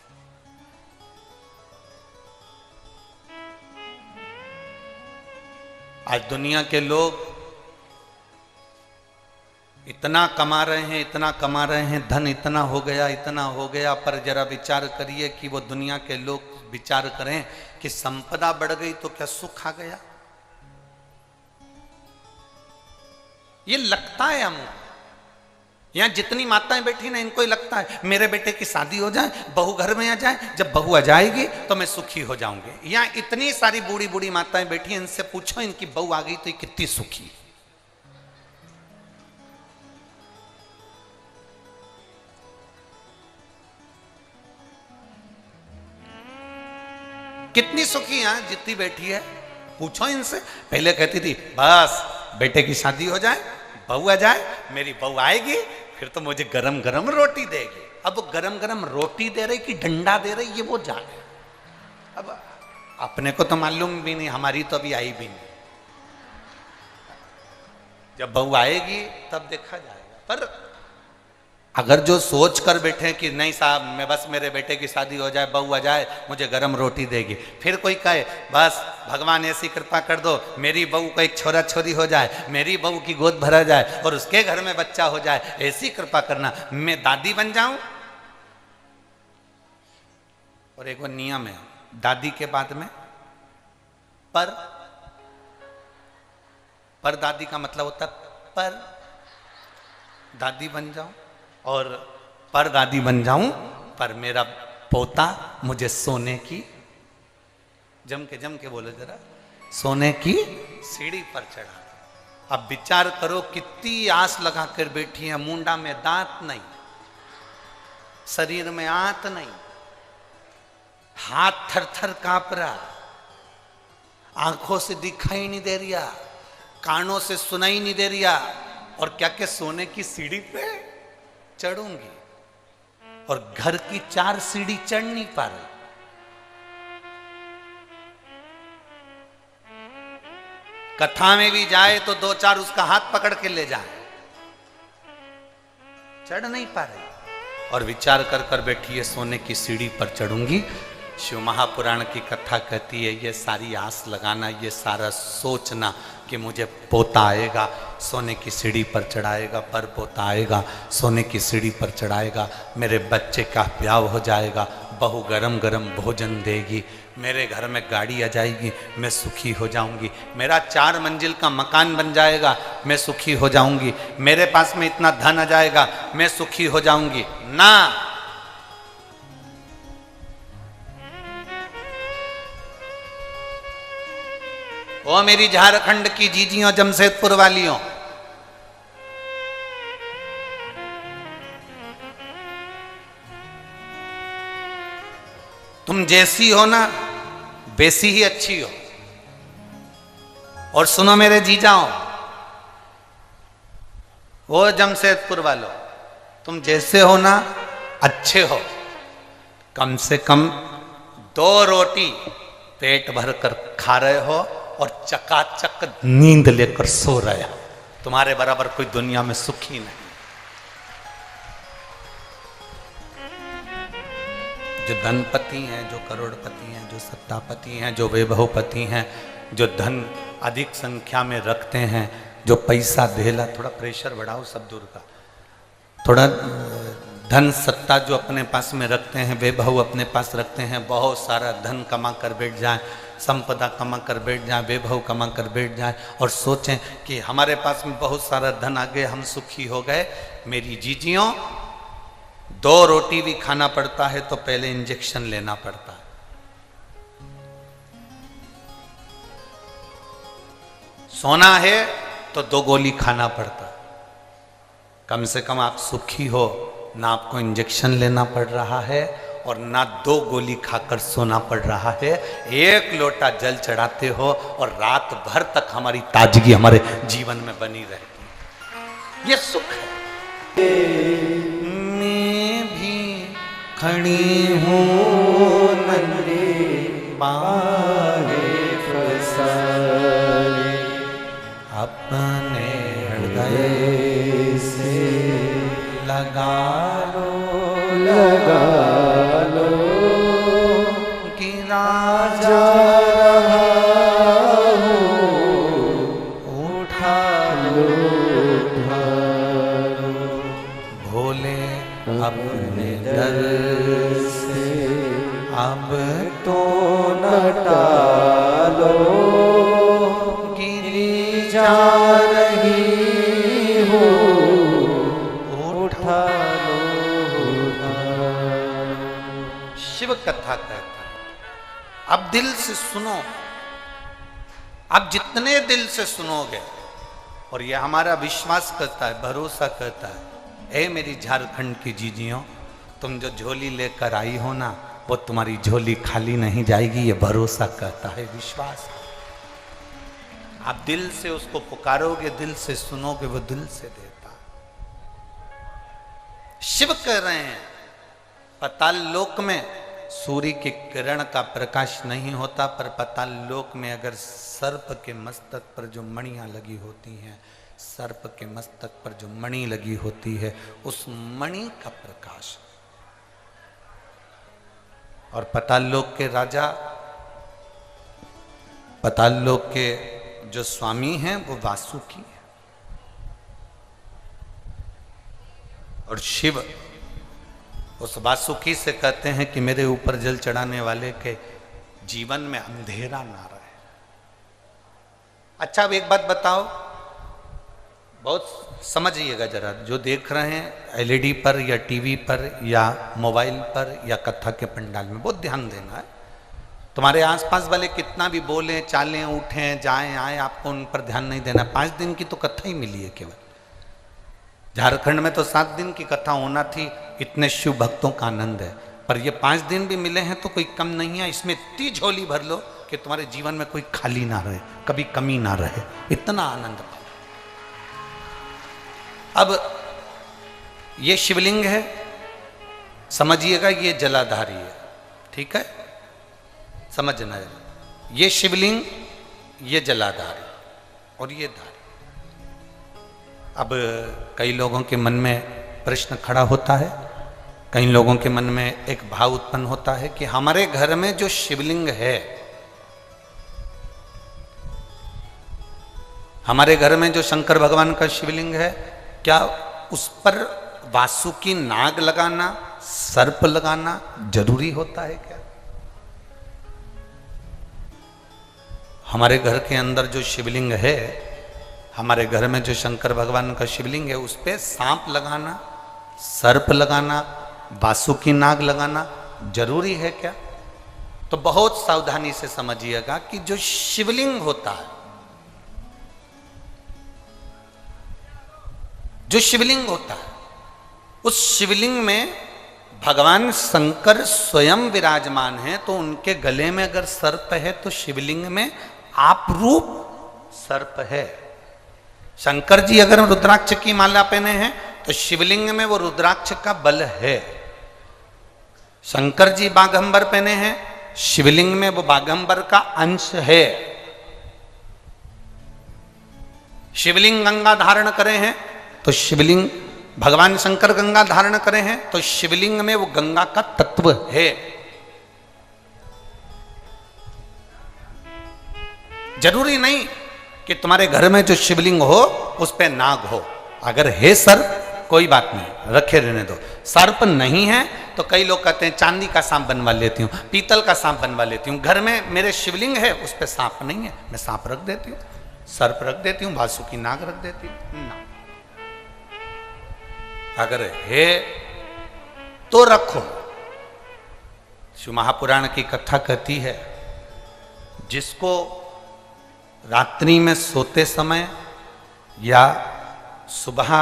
A: आज दुनिया के लोग इतना कमा रहे हैं, इतना कमा रहे हैं, धन इतना हो गया, इतना हो गया, पर जरा विचार करिए कि वो दुनिया के लोग विचार करें कि संपदा बढ़ गई तो क्या सुख आ गया? ये लगता है हमको, यहाँ जितनी माताएं बैठी ना, इनको ही लगता है मेरे बेटे की शादी हो जाए, बहू घर में आ जाए, जब बहू आ जाएगी तो मैं सुखी हो जाऊंगी। यहाँ इतनी सारी बूढ़ी बूढ़ी माताएं बैठी हैं, इनसे पूछो इनकी बहू आ गई तो ये कितनी सुखी। कितनी सुखी है जितनी बैठी है, पूछो इनसे। पहले कहती थी बस बेटे की शादी हो जाए, बहू आ जाए, मेरी बहू आएगी फिर तो मुझे गरम गरम रोटी देगी। अब वो गरम गरम रोटी दे रही कि डंडा दे रही ये वो जाने। अब अपने को तो मालूम भी नहीं, हमारी तो अभी आई भी नहीं। जब बहू आएगी तब देखा जाएगा। पर अगर जो सोच कर बैठे कि नहीं साहब मैं बस मेरे बेटे की शादी हो जाए, बहू आ जाए, मुझे गरम रोटी देगी, फिर कोई कहे बस भगवान ऐसी कृपा कर दो मेरी बहू को एक छोरा छोरी हो जाए, मेरी बहू की गोद भरा जाए और उसके घर में बच्चा हो जाए, ऐसी कृपा करना, मैं दादी बन जाऊं। और एक वो नियम है दादी के बाद में पर दादी का मतलब होता है पर दादी बन जाऊं और पर दादी बन जाऊं, पर मेरा पोता मुझे सोने की, जम के बोले जरा, सोने की सीढ़ी पर चढ़ा। अब विचार करो कितनी आस लगा कर बैठी है, मुंडा में दांत नहीं, शरीर में आंत नहीं, हाथ थर थर कांप रहा, आंखों से दिखाई नहीं दे रिया, कानों से सुनाई नहीं दे रिया, और क्या क्या सोने की सीढ़ी पे चढ़ूंगी, और घर की 4 सीढ़ी चढ़ नहीं पा रही। कथा में भी जाए तो 2-4 उसका हाथ पकड़ के ले जाए, चढ़ नहीं पा रही, और विचार कर कर बैठी है सोने की सीढ़ी पर चढ़ूंगी। शिव महापुराण की कथा कहती है ये सारी आस लगाना, ये सारा सोचना कि मुझे पोता आएगा सोने की सीढ़ी पर चढ़ाएगा, पर पोता आएगा सोने की सीढ़ी पर चढ़ाएगा, मेरे बच्चे का ब्याह हो जाएगा, बहू गरम गरम भोजन देगी, मेरे घर में गाड़ी आ जाएगी, मैं सुखी हो जाऊंगी, मेरा 4 मंजिल का मकान बन जाएगा, मैं सुखी हो जाऊंगी, मेरे पास में इतना धन आ जाएगा, मैं सुखी हो जाऊंगी। ना, ओ मेरी झारखंड की जीजियों, जमशेदपुर वालियों, तुम जैसी हो ना वैसी ही अच्छी हो। और सुनो मेरे जीजाओ, वो जमशेदपुर वालों, तुम जैसे हो ना अच्छे हो, कम से कम 2 रोटी पेट भर कर खा रहे हो और चकाचक नींद लेकर सो रहे हो। तुम्हारे बराबर कोई दुनिया में सुखी नहीं। जो धनपति हैं, जो करोड़पति हैं, जो सत्तापति हैं, जो वैभवपति हैं, जो धन अधिक संख्या में रखते हैं, जो पैसा धेला, थोड़ा प्रेशर बढ़ाओ सब दूर का, थोड़ा धन सत्ता जो अपने पास में रखते हैं, वैभव अपने पास रखते हैं, बहुत सारा धन कमा कर बैठ जाए, संपदा कमा कर बैठ जाए, वैभव कमा कर बैठ जाए और सोचें कि हमारे पास में बहुत सारा धन आ गए, हम सुखी हो गए। मेरी जीजियों, 2 रोटी भी खाना पड़ता है तो पहले इंजेक्शन लेना पड़ता है। सोना है तो 2 गोली खाना पड़ता है। कम से कम आप सुखी हो, ना आपको इंजेक्शन लेना पड़ रहा है और ना 2 गोली खाकर सोना पड़ रहा है, 1 लोटा जल चढ़ाते हो और रात भर तक हमारी ताजगी हमारे जीवन में बनी रहती है। ये सुख है। मैं भी खड़ी हूँ नन्हे पाए फसाए, अपने हृदय से लगा लो कि राजा रहा हूँ, उठा लो भोले अपने दर से अब तो न टालो, गिरी जा रही हूँ, कथा कहता है। अब दिल से सुनो, अब जितने दिल से सुनोगे, और ये हमारा विश्वास करता है, भरोसा करता है, ए मेरी झारखंड की जीजियों, तुम जो झोली लेकर आई हो ना, वो तुम्हारी झोली खाली नहीं जाएगी, ये भरोसा करता है, विश्वास। आप दिल से उसको पुकारोगे, दिल से सुनोगे, वो दिल से देता। शिव कह रहे हैं पाताल लोक में सूर्य की किरण का प्रकाश नहीं होता, पर पाताल लोक में अगर सर्प के मस्तक पर जो मणियां लगी होती हैं, सर्प के मस्तक पर जो मणि लगी होती है, उस मणि का प्रकाश। और पाताल लोक के राजा, पाताल लोक के जो स्वामी हैं वो वासुकी है, और शिव उस वासुकी से कहते हैं कि मेरे ऊपर जल चढ़ाने वाले के जीवन में अंधेरा ना रहे। अच्छा, अब एक बात बताओ, बहुत समझिएगा जरा, जो देख रहे हैं एलईडी पर या टीवी पर या मोबाइल पर या कथा के पंडाल में, बहुत ध्यान देना है। तुम्हारे आसपास वाले कितना भी बोलें, चालें, उठें, जाएं, आए, आपको उन पर ध्यान नहीं देना। 5 दिन की तो कथा ही मिली है केवल। झारखंड में तो 7 दिन की कथा होना थी, इतने शिव भक्तों का आनंद है, पर ये 5 दिन भी मिले हैं तो कोई कम नहीं है। इसमें इतनी झोली भर लो कि तुम्हारे जीवन में कोई खाली ना रहे, कभी कमी ना रहे, इतना आनंद पाओ। अब ये शिवलिंग है, समझिएगा, ये जलाधारी है, ठीक है, समझना है। ये शिवलिंग, ये जलाधारी और ये धारी। अब कई लोगों के मन में प्रश्न खड़ा होता है, कई लोगों के मन में एक भाव उत्पन्न होता है कि हमारे घर में जो शिवलिंग है, हमारे घर में जो शंकर भगवान का शिवलिंग है, क्या उस पर वासुकी नाग लगाना, सर्प लगाना जरूरी होता है क्या? हमारे घर के अंदर जो शिवलिंग है, हमारे घर में जो शंकर भगवान का शिवलिंग है, उस पे सांप लगाना, सर्प लगाना, वासुकी नाग लगाना जरूरी है क्या? तो बहुत सावधानी से समझिएगा कि जो शिवलिंग होता है, जो शिवलिंग होता है, उस शिवलिंग में भगवान शंकर स्वयं विराजमान है, तो उनके गले में अगर सर्प है तो शिवलिंग में आप रूप सर्प है। शंकर जी अगर रुद्राक्ष की माला पहने हैं तो शिवलिंग में वो रुद्राक्ष का बल है। शंकर जी बाघंबर पहने हैं, शिवलिंग में वो बाघंबर का अंश है। शिवलिंग गंगा धारण करे हैं तो शिवलिंग, भगवान शंकर गंगा धारण करे हैं तो शिवलिंग में वो गंगा का तत्व है। जरूरी नहीं कि तुम्हारे घर में जो शिवलिंग हो उस पे नाग हो। अगर है सर्प, कोई बात नहीं, रखे रहने दो। सर्प नहीं है तो कई लोग कहते हैं चांदी का सांप बनवा लेती हूँ, पीतल का सांप बनवा लेती हूँ। घर में मेरे शिवलिंग है, उस पे सांप नहीं है, मैं सांप रख देती हूँ, सर्प रख देती हूँ, वासुकी नाग रख देती हूँ ना। अगर है तो रखो। शिव महापुराण की कथा कहती है, जिसको रात्रि में सोते समय या सुबह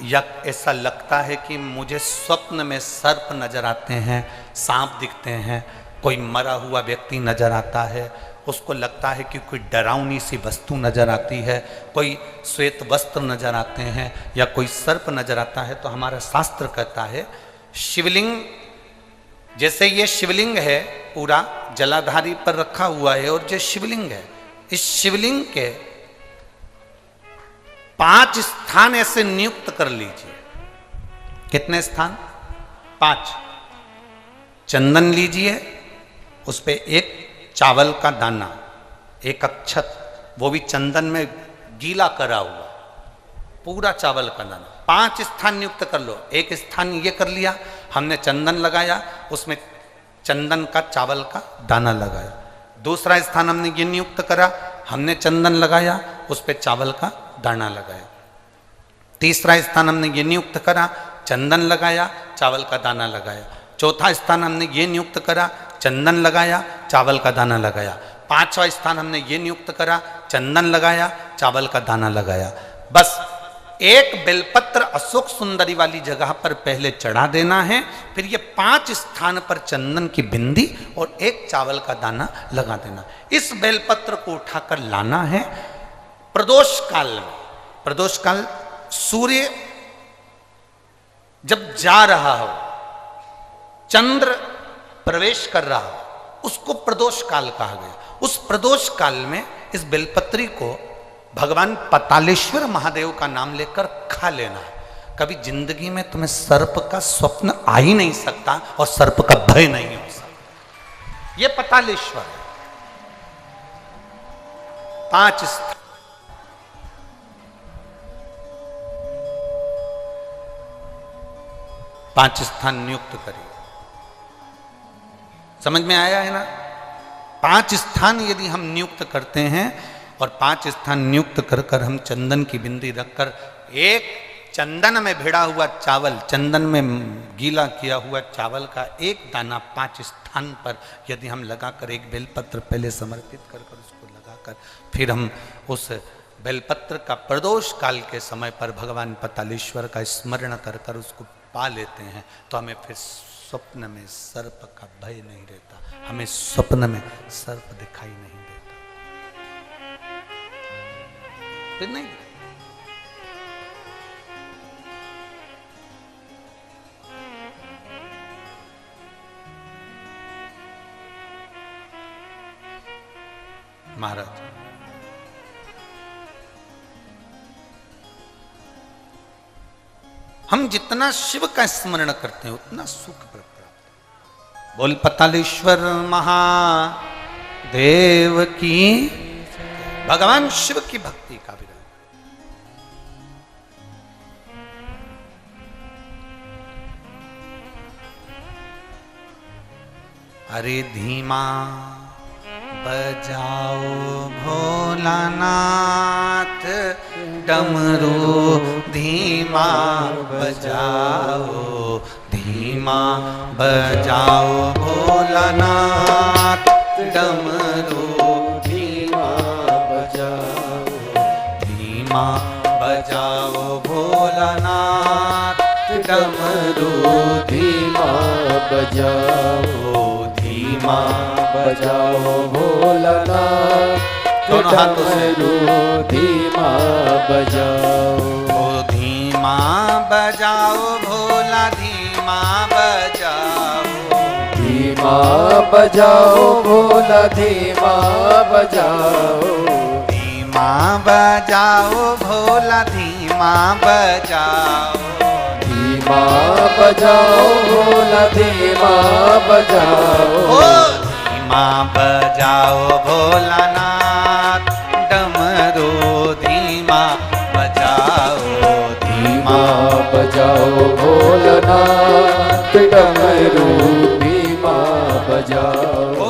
A: या ऐसा लगता है कि मुझे स्वप्न में सर्प नजर आते हैं, सांप दिखते हैं, कोई मरा हुआ व्यक्ति नजर आता है, उसको लगता है कि कोई डरावनी सी वस्तु नजर आती है, कोई श्वेत वस्त्र नजर आते हैं या कोई सर्प नजर आता है, तो हमारा शास्त्र कहता है शिवलिंग, जैसे ये शिवलिंग है पूरा जलाधारी पर रखा हुआ है, और जो शिवलिंग है, इस शिवलिंग के 5 स्थान ऐसे नियुक्त कर लीजिए। कितने स्थान? 5। चंदन लीजिए, उस पे एक चावल का दाना, एक अक्षत, वो भी चंदन में गीला करा हुआ, पूरा चावल का दाना। 5 स्थान नियुक्त कर लो। एक स्थान ये कर लिया, हमने चंदन लगाया, उसमें चंदन का चावल का दाना लगाया। दूसरा स्थान हमने ये नियुक्त करा, हमने चंदन लगाया, उस पे चावल का दाना लगाया। तीसरा स्थान हमने ये नियुक्त करा, चंदन लगाया, चावल का दाना लगाया। चौथा स्थान हमने ये नियुक्त करा, चंदन लगाया, चावल का दाना लगाया। पांचवा स्थान हमने ये नियुक्त करा, चंदन लगाया, चावल का दाना लगाया। बस एक बेलपत्र अशोक सुंदरी वाली जगह पर पहले चढ़ा देना है, फिर ये 5 स्थान पर चंदन की बिंदी और एक चावल का दाना लगा देना। इस बेलपत्र को उठाकर लाना है प्रदोष काल में। प्रदोष काल सूर्य जब जा रहा हो, चंद्र प्रवेश कर रहा हो, उसको प्रदोष काल कहा गया। उस प्रदोष काल में इस बेलपत्री को भगवान पतालेश्वर महादेव का नाम लेकर खा लेना है। कभी जिंदगी में तुम्हें सर्प का स्वप्न आ ही नहीं सकता और सर्प का भय नहीं हो सकता। यह पतालेश्वर है। 5 स्थान, पांच स्थान नियुक्त करिए। समझ में आया है ना? 5 स्थान यदि हम नियुक्त करते हैं और 5 स्थान नियुक्त कर कर हम चंदन की बिंदी रखकर एक चंदन में भिड़ा हुआ चावल, चंदन में गीला किया हुआ चावल का एक दाना 5 स्थान पर यदि हम लगाकर एक बेलपत्र पहले समर्पित कर कर उसको लगाकर फिर हम उस बेलपत्र का प्रदोष काल के समय पर भगवान पतालेश्वर का स्मरण कर कर उसको पा लेते हैं, तो हमें फिर स्वप्न में सर्प का भय नहीं रहता, हमें स्वप्न में सर्प दिखाई नहीं देता। फिर नहीं महाराज, हम जितना शिव का स्मरण करते हैं उतना सुख प्राप्त है। बोल पतालेश्वर महादेव की। भगवान शिव की भक्ति का विधान। अरे धीमा बजाओ भोलानाथ, डमरू धीमा बजाओ, धीमा बजाओ भोलानाथ, डमरू धीमा बजाओ, धीमा बजाओ भोलानाथ, डमरू धीमा बजाओ, धीमा बजाओ भोलानाथ, दोनों हाथों से
B: धीमा बजाओ,
A: धीमा बजाओ भोला, धीमा बजाओ,
B: धीमा बजाओ भोला, धीमा बजाओ,
A: धीमा बजाओ भोला, धीमा बजाओ,
B: धीमा बजाओ भोला, धीमा बजाओ,
A: धीमा बजाओ भोलानाथ, डमरू धीमा बजाओ,
B: धीमा बजाओ भोलानाथ, डमरू धीमा बजाओ,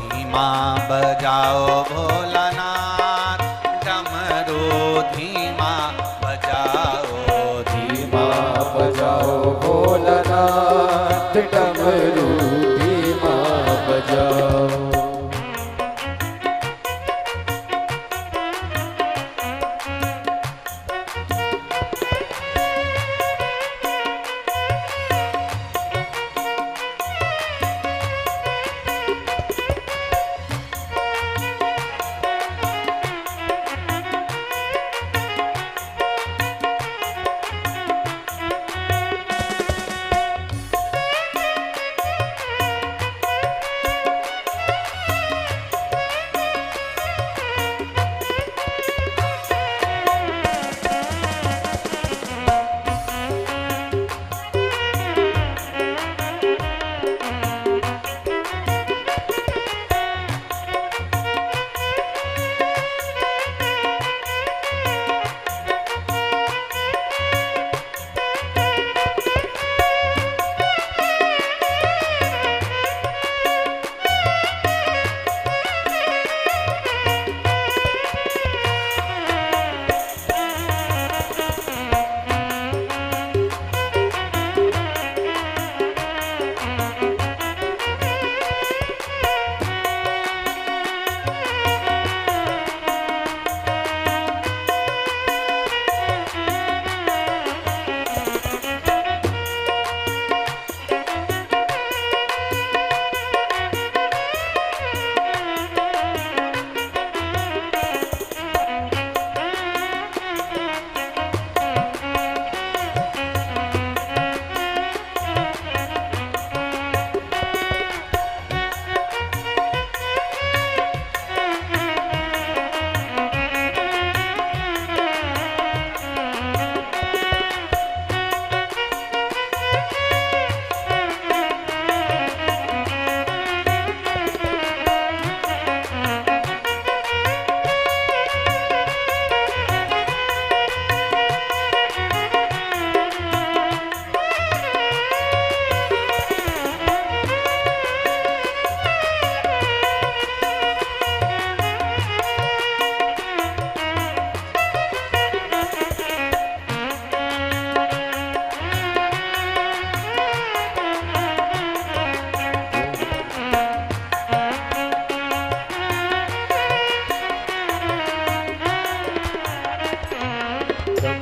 A: धीमा बजाओ भोलानाथ, डमरू धीमा बजाओ,
B: धीमा बजाओ भोलानाथ, डमरू धीमा बजाओ।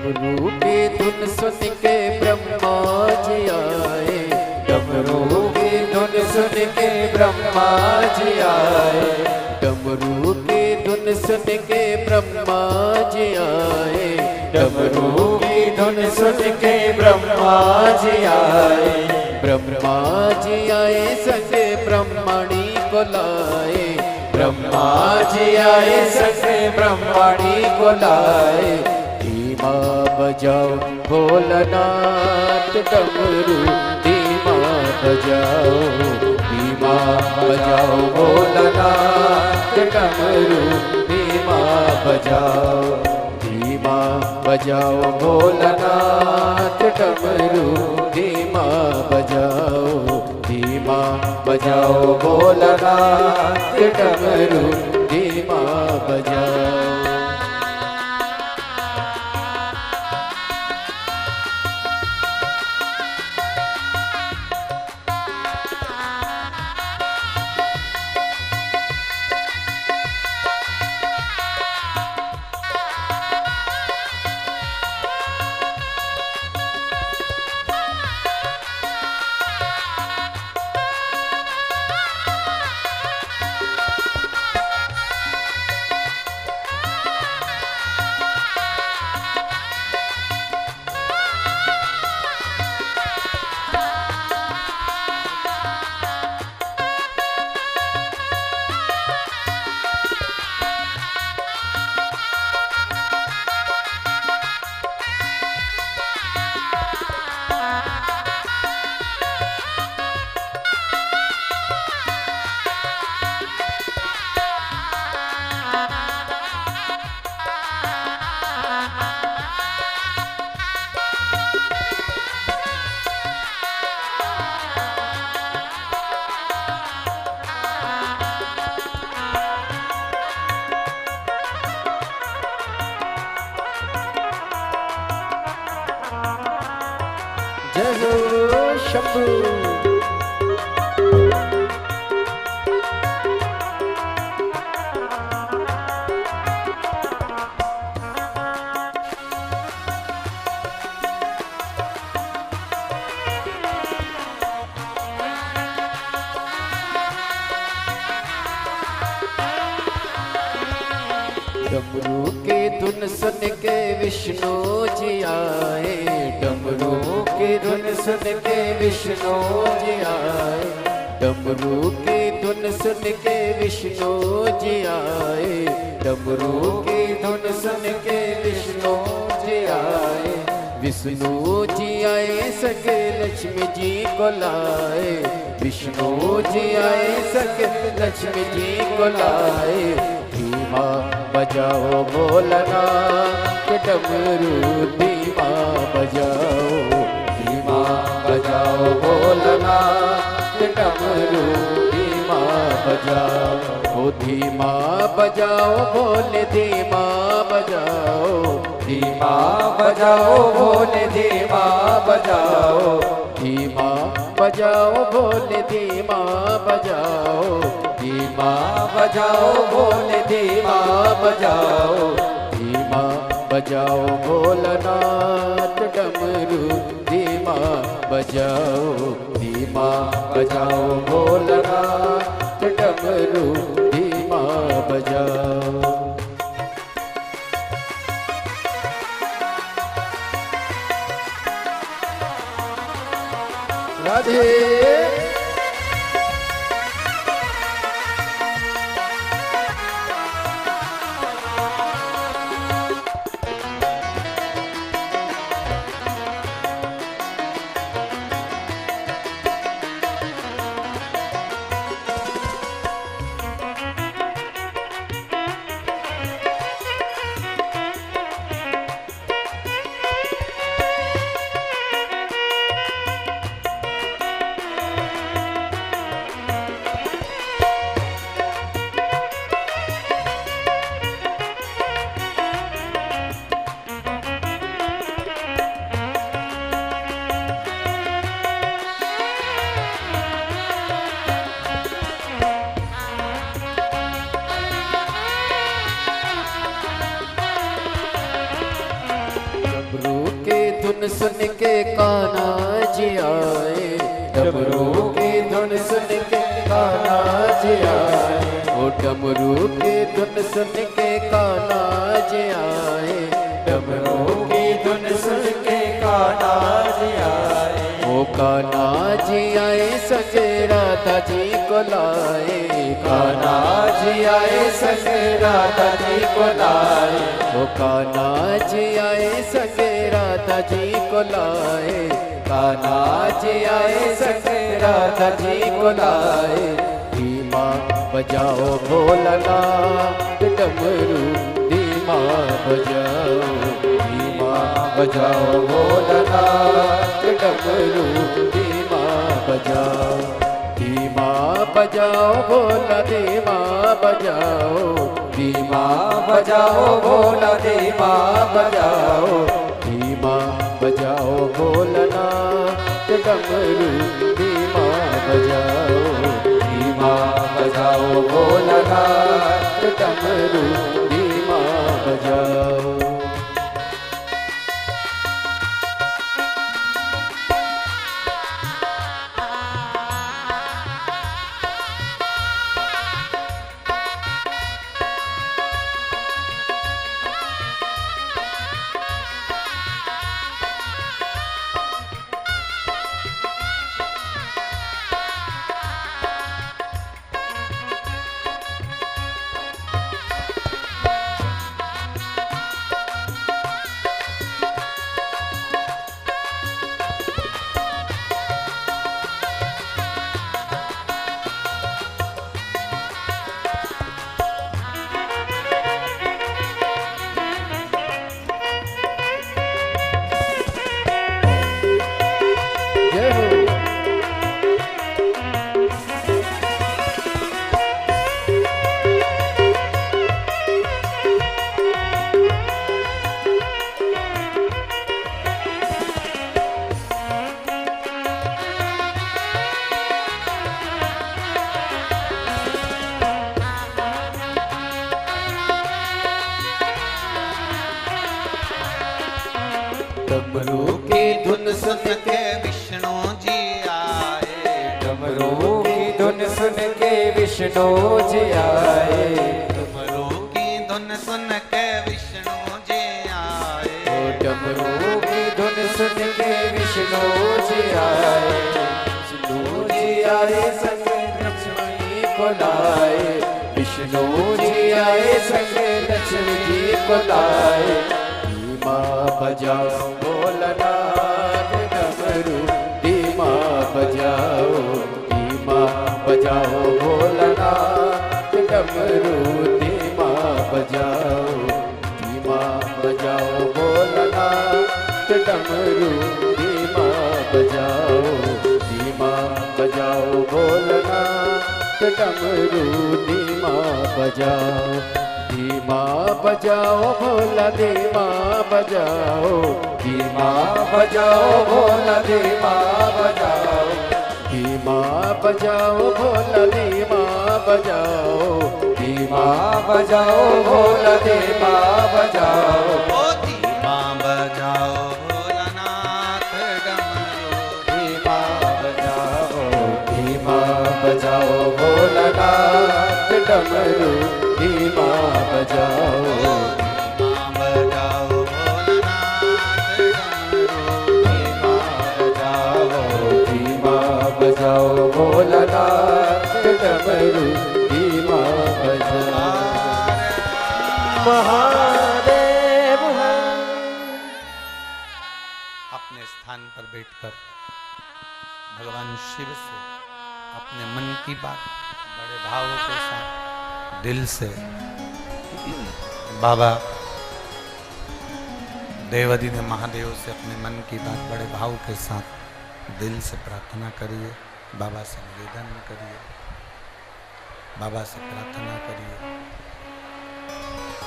B: डमरू की धुन सुन के ब्रह्मा जी आए, डमरू की धुन सुन के ब्रह्मा जी आए, डमरू की धुन सुन के ब्रह्मा जी आए, डमरू की धुन सुन के ब्रह्मा जी आए, ब्रह्मा जी आए सके ब्रह्मणी को लाए, ब्रह्मा जी आए सके ब्रह्मणी को लाए। धीमा बजाओ भोलानाथ डमरू, धीमा बजाओ, धीमा बजाओ भोलानाथ डमरू, धीमा बजाओ, धीमा बजाओ भोलानाथ डमरू, धीमा बजाओ, धीमा बजाओ भोलानाथ डमरू, धीमा बजाओ। जय हो शंभू। डमरू की धुन सुन के विष्णु जी आए, डमरू की धुन सुन के विष्णु जी आए, डमरू की धुन सुन के विष्णु जी आए, डमरू की धुन सुन के विष्णु जी आए, विष्णु जी आए सके लक्ष्मी जी को लाए, विष्णु जी आए सके लक्ष्मी जी को लाए। धीमा बजाओ भोलानाथ डमरू, धीमा बजाओ, धीमा बजाओ भोलानाथ डमरू, धीमा बजाओ, ओ धीमा बजाओ भोले, धीमा बजाओ, धीमा बजाओ भोले, धीमा बजाओ, धीमा बजाओ भोले, धीमा बजाओ, धीमा बजाओ भोले, धीमा बजाओ, धीमा बजाओ भोलानाथ डमरू, धीमा बजाओ, धीमा बजाओ भोलानाथ डमरू, धीमा बजाओ। राधे धुन सुन के कान्हा जी आए, डमरू की धुन सुन के कान्हा जी आए, ओ डमरू की धुन सुन के कान्हा जी आए, डमरू की धुन सुन के कान्हा जी आए, ओ कान्हा जी आए संगे राधा जी को लाए, कान्हा जी आए संगे राधा जी को लाए, ओ कान्हा जी आए संगे राधा जी को लाए, कान्हा जी आए संगे राधा जी को लाए, धीमा बजाओ भोलानाथ डमरू, धीमा बजाओ, धीमा बजाओ भोलानाथ डमरू, धीमा बजाओ, धीमा बजाओ भोला, धीमा बजाओ, धीमा बजाओ भोला, धीमा बजाओ, धीमा बजाओ भोलानाथ डमरू, धीमा बजाओ, धीमा बजाओ भोलानाथ डमरू, धीमा बजाओ। डमरू की धुन सुन के विष्णु जी आए, डमरू की धुन सुन के विष्णु जी आए,
A: डमरू की धुन सुन के विष्णु जी आए,
B: डमरू की धुन सुन के विष्णु जी आए, विष्णु जी आए संग लक्ष्मी को लाए, विष्णु जी आए संग लक्ष्मी जी को लाए, धीमा बजाओ भोलानाथ डमरू, धीमा बजाओ, धीमा बजाओ भोलानाथ डमरू, धीमा बजाओ, धीमा बजाओ भोलानाथ डमरू, धीमा बजाओ, धीमा बजाओ भोलानाथ डमरू, धीमा बजाओ, धीमा बजाओ भोला, धीमा बजाओ, धीमा बजाओ भोला, धीमा बजाओ, धीमा बजाओ भोला, धीमा बजाओ, धीमा बजाओ भोला, धीमा बजाओ,
A: ओ धीमा बजाओ भोलानाथ डमरू,
B: धीमा बजाओ, धीमा बजाओ भोलानाथ डमरू, धीमा बजाओ,
A: धीमा बजाओ भोलानाथ डमरू,
B: धीमा बजाओ, धीमा बजाओ भोलानाथ डमरू, धीमा बजाओ। महादेव
A: अपने स्थान पर बैठकर भगवान शिव से अपने मन की बात बड़े भावों के साथ दिल से बाबा देवादिदेव महादेव से अपने मन की बात बड़े भाव के साथ दिल से प्रार्थना करिए, बाबा से निवेदन करिए, बाबा से प्रार्थना करिए,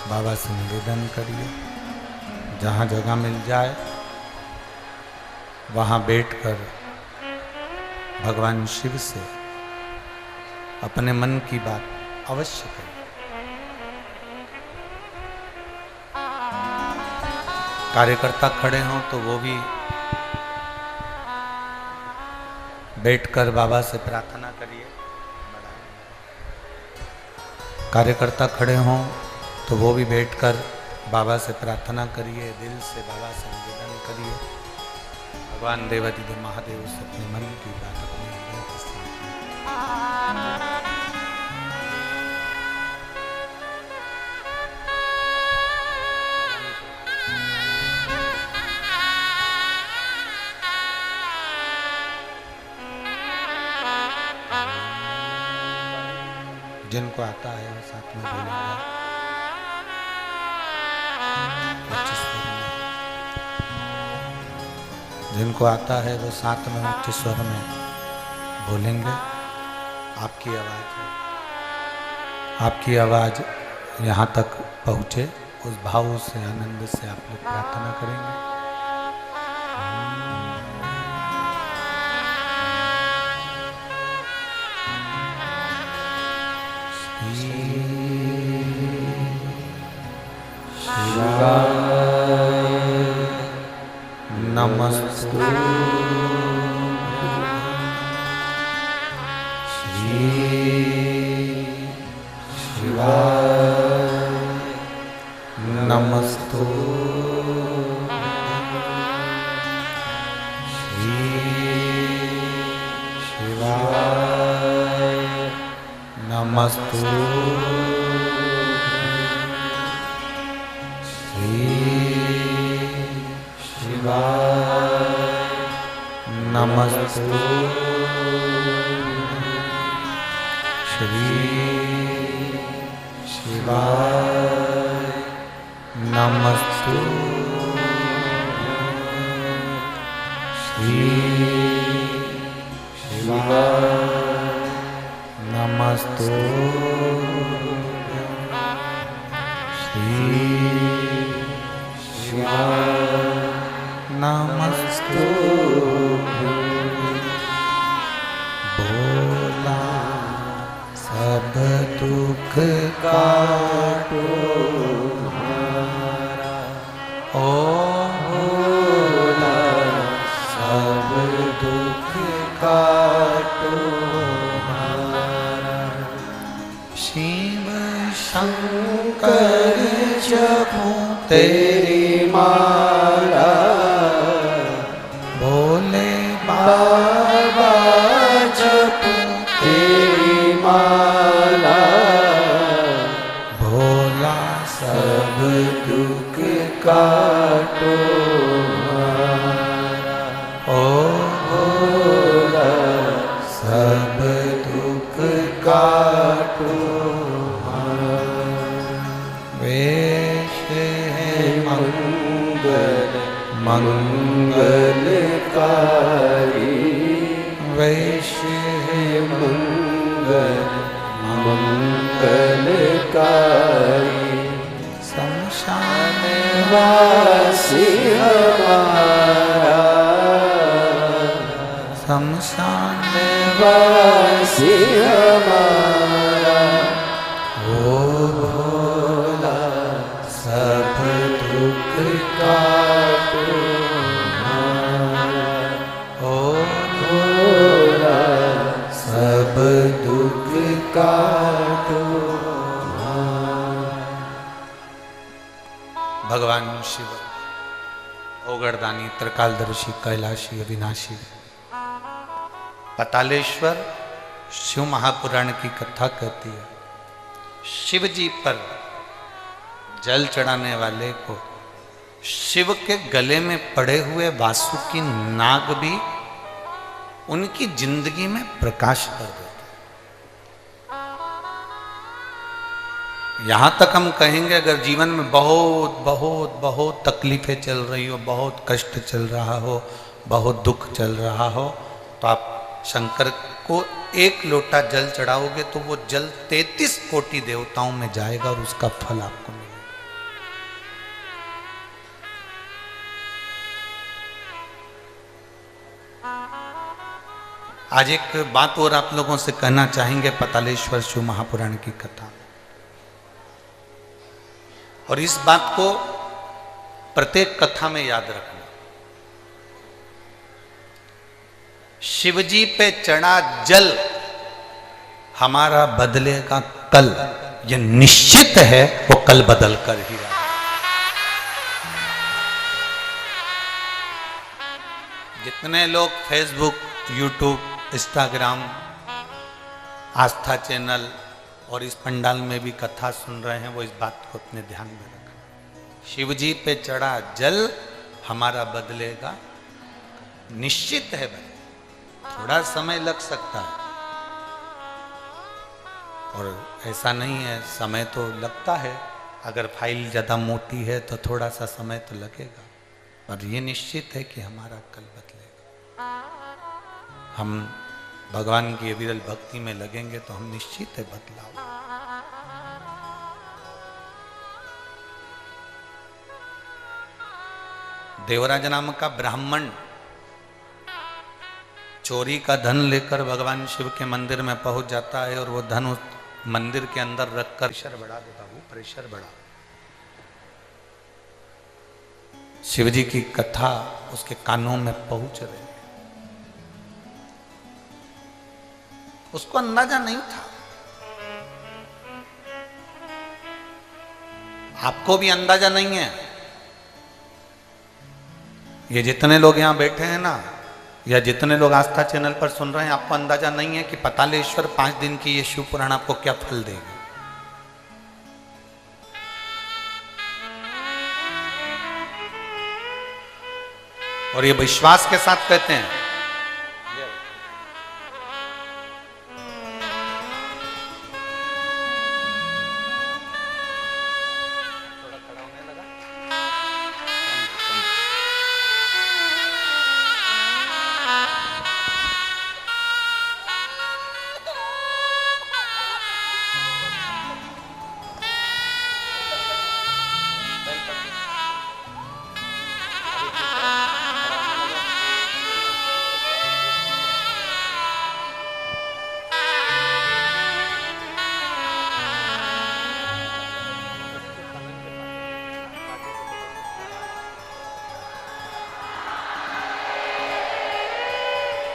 A: बाबा से निवेदन करिए। जहाँ जगह मिल जाए वहाँ बैठकर भगवान शिव से अपने मन की बात अवश्य करें। कार्यकर्ता खड़े हों तो वो भी बैठकर बाबा से प्रार्थना करिए। कार्यकर्ता खड़े हों तो वो भी बैठकर बाबा से प्रार्थना करिए, दिल से बाबा से निवेदन करिए। भगवान देवादिदेव महादेव से अपने मन की बात अपने हृदय के साथ जिनको आता है वो साथ में बोलेंगे। जिनको आता है वो साथ में उच्च स्वर में बोलेंगे। आपकी आवाज़ है, आपकी आवाज़ यहाँ तक पहुँचे, उस भाव से आनंद से आप लोग प्रार्थना करेंगे। नमस्ते श्री शिवाय, नमस्ते श्री शिवाय, नमस्ते नमस्ते श्री शिवाय, नमस्ते श्री शिवाय, नमस्ते श्री शिवाय, नमस्ते। बोला सब दुख काटो हमारा, ओ बोला सब दुख काटो हमारा। शिव शंकर जपो तेरी माला, भोले बाबा जपो तेरी माला, भोला सब दुख काटो हमारा, ओ भोला सब दुख काटो हमारा। वेश है मंगल मंगलकारी, वैश्य है मंगल मंगलकारी। शमशान वासी हमारा, शमशान वासी हमारा, ओ भोला सब दुख काटो हमारा, ओ भोला सब दुख काटो हमारा। भगवान शिव ओगरदानी, त्रिकालदर्शी, कैलाशी, अविनाशी, पतालेश्वर शिव महापुराण की कथा कहती है, शिव जी पर जल चढ़ाने वाले को शिव के गले में पड़े हुए वासुकी नाग भी उनकी जिंदगी में प्रकाश कर देते। यहां तक हम कहेंगे अगर जीवन में बहुत बहुत बहुत तकलीफें चल रही हो, बहुत कष्ट चल रहा हो, बहुत दुख चल रहा हो, तो आप शंकर को एक लोटा जल चढ़ाओगे तो वो जल 33 कोटि देवताओं में जाएगा और उसका फल आपको मिलेगा। आज एक बात और आप लोगों से कहना चाहेंगे पतालेश्वर शिव महापुराण की कथा, और इस बात को प्रत्येक कथा में याद रखना, शिवजी पे चढ़ा जल हमारा बदलेगा कल, ये निश्चित है, वो कल बदल कर ही रहा। जितने लोग फेसबुक, यूट्यूब, इंस्टाग्राम, आस्था चैनल और इस पंडाल में भी कथा सुन रहे हैं, वो इस बात को अपने ध्यान में रखें। शिवजी पे चढ़ा जल हमारा बदलेगा, निश्चित है भाई। थोड़ा समय लग सकता है और ऐसा नहीं है, समय तो लगता है। अगर फाइल ज़्यादा मोटी है तो थोड़ा सा समय तो लगेगा, पर ये निश्चित है कि हमारा कल बदलेगा। हम भगवान की अविरल भक्ति में लगेंगे तो हम निश्चित है बदलाव। देवराज नाम का ब्राह्मण चोरी का धन लेकर भगवान शिव के मंदिर में पहुंच जाता है और वो धन उस मंदिर के अंदर रखकर प्रेशर बढ़ा देता, वो प्रेशर बढ़ा। शिव जी की कथा उसके कानों में पहुंच रही, उसको अंदाजा नहीं था। आपको भी अंदाजा नहीं है। ये जितने लोग यहां बैठे हैं ना, या जितने लोग आस्था चैनल पर सुन रहे हैं, आपको अंदाजा नहीं है कि पातालेश्वर 5 दिन की ये शिव पुराण आपको क्या फल देगा। और ये विश्वास के साथ कहते हैं।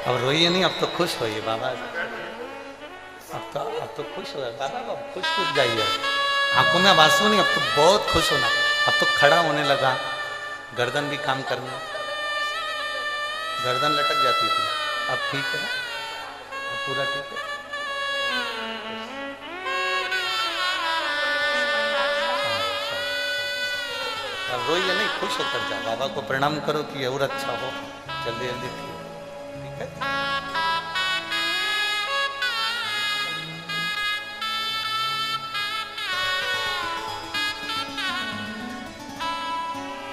A: अब रोइए नहीं, अब तो खुश होइए बाबा। अब तो खुश हो बाबा, अब खुश जाइए। आंखों में आंसू नहीं, अब तो बहुत खुश होना। अब तो खड़ा होने लगा, गर्दन भी काम करना, गर्दन लटक जाती थी, अब ठीक है, अब पूरा ठीक है। अब रोइए नहीं, खुश होकर जा, बाबा को प्रणाम करो कि और अच्छा हो, जल्दी जल्दी ठीक है।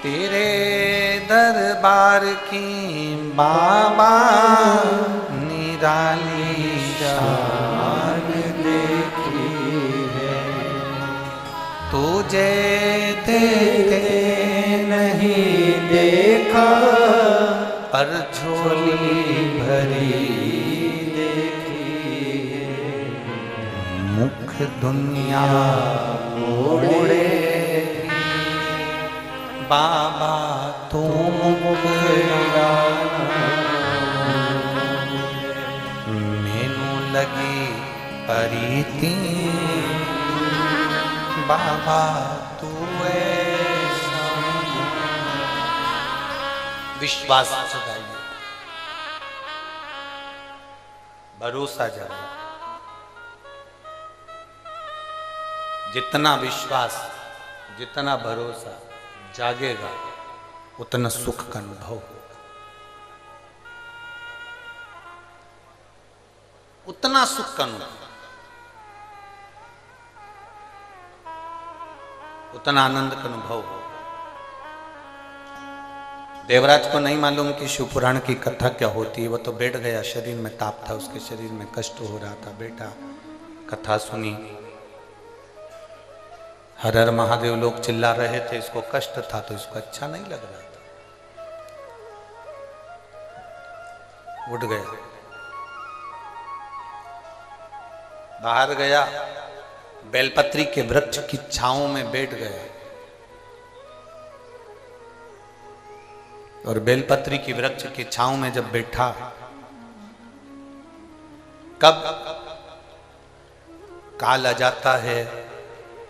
A: तेरे दरबार की बाबा निराली शान देखी है, तुझे देखते नहीं देखा, पर झोली भरी देखी है, मुख दुनिया मोड़े बाबा तू मुख मैनू लगी परीती, बाबा तू ऐसा। विश्वास जगाइए, भरोसा जगाइए। जितना विश्वास, जितना भरोसा जागेगा, उतना सुख का अनुभव होगा, उतना सुख का अनुभव, उतना आनंद का अनुभव होगा। देवराज को नहीं मालूम कि शिव पुराण की कथा क्या होती है। वो तो बैठ गया, शरीर में ताप था, उसके शरीर में कष्ट हो रहा था, बैठा, कथा सुनी। हर हर महादेव लोग चिल्ला रहे थे, इसको कष्ट था तो इसको अच्छा नहीं लग रहा था, उठ गया, बाहर गया, बेलपत्री के वृक्ष की छांव में बैठ गया। और बेलपत्री की वृक्ष की छांव में जब बैठा, कब काल आ जाता है,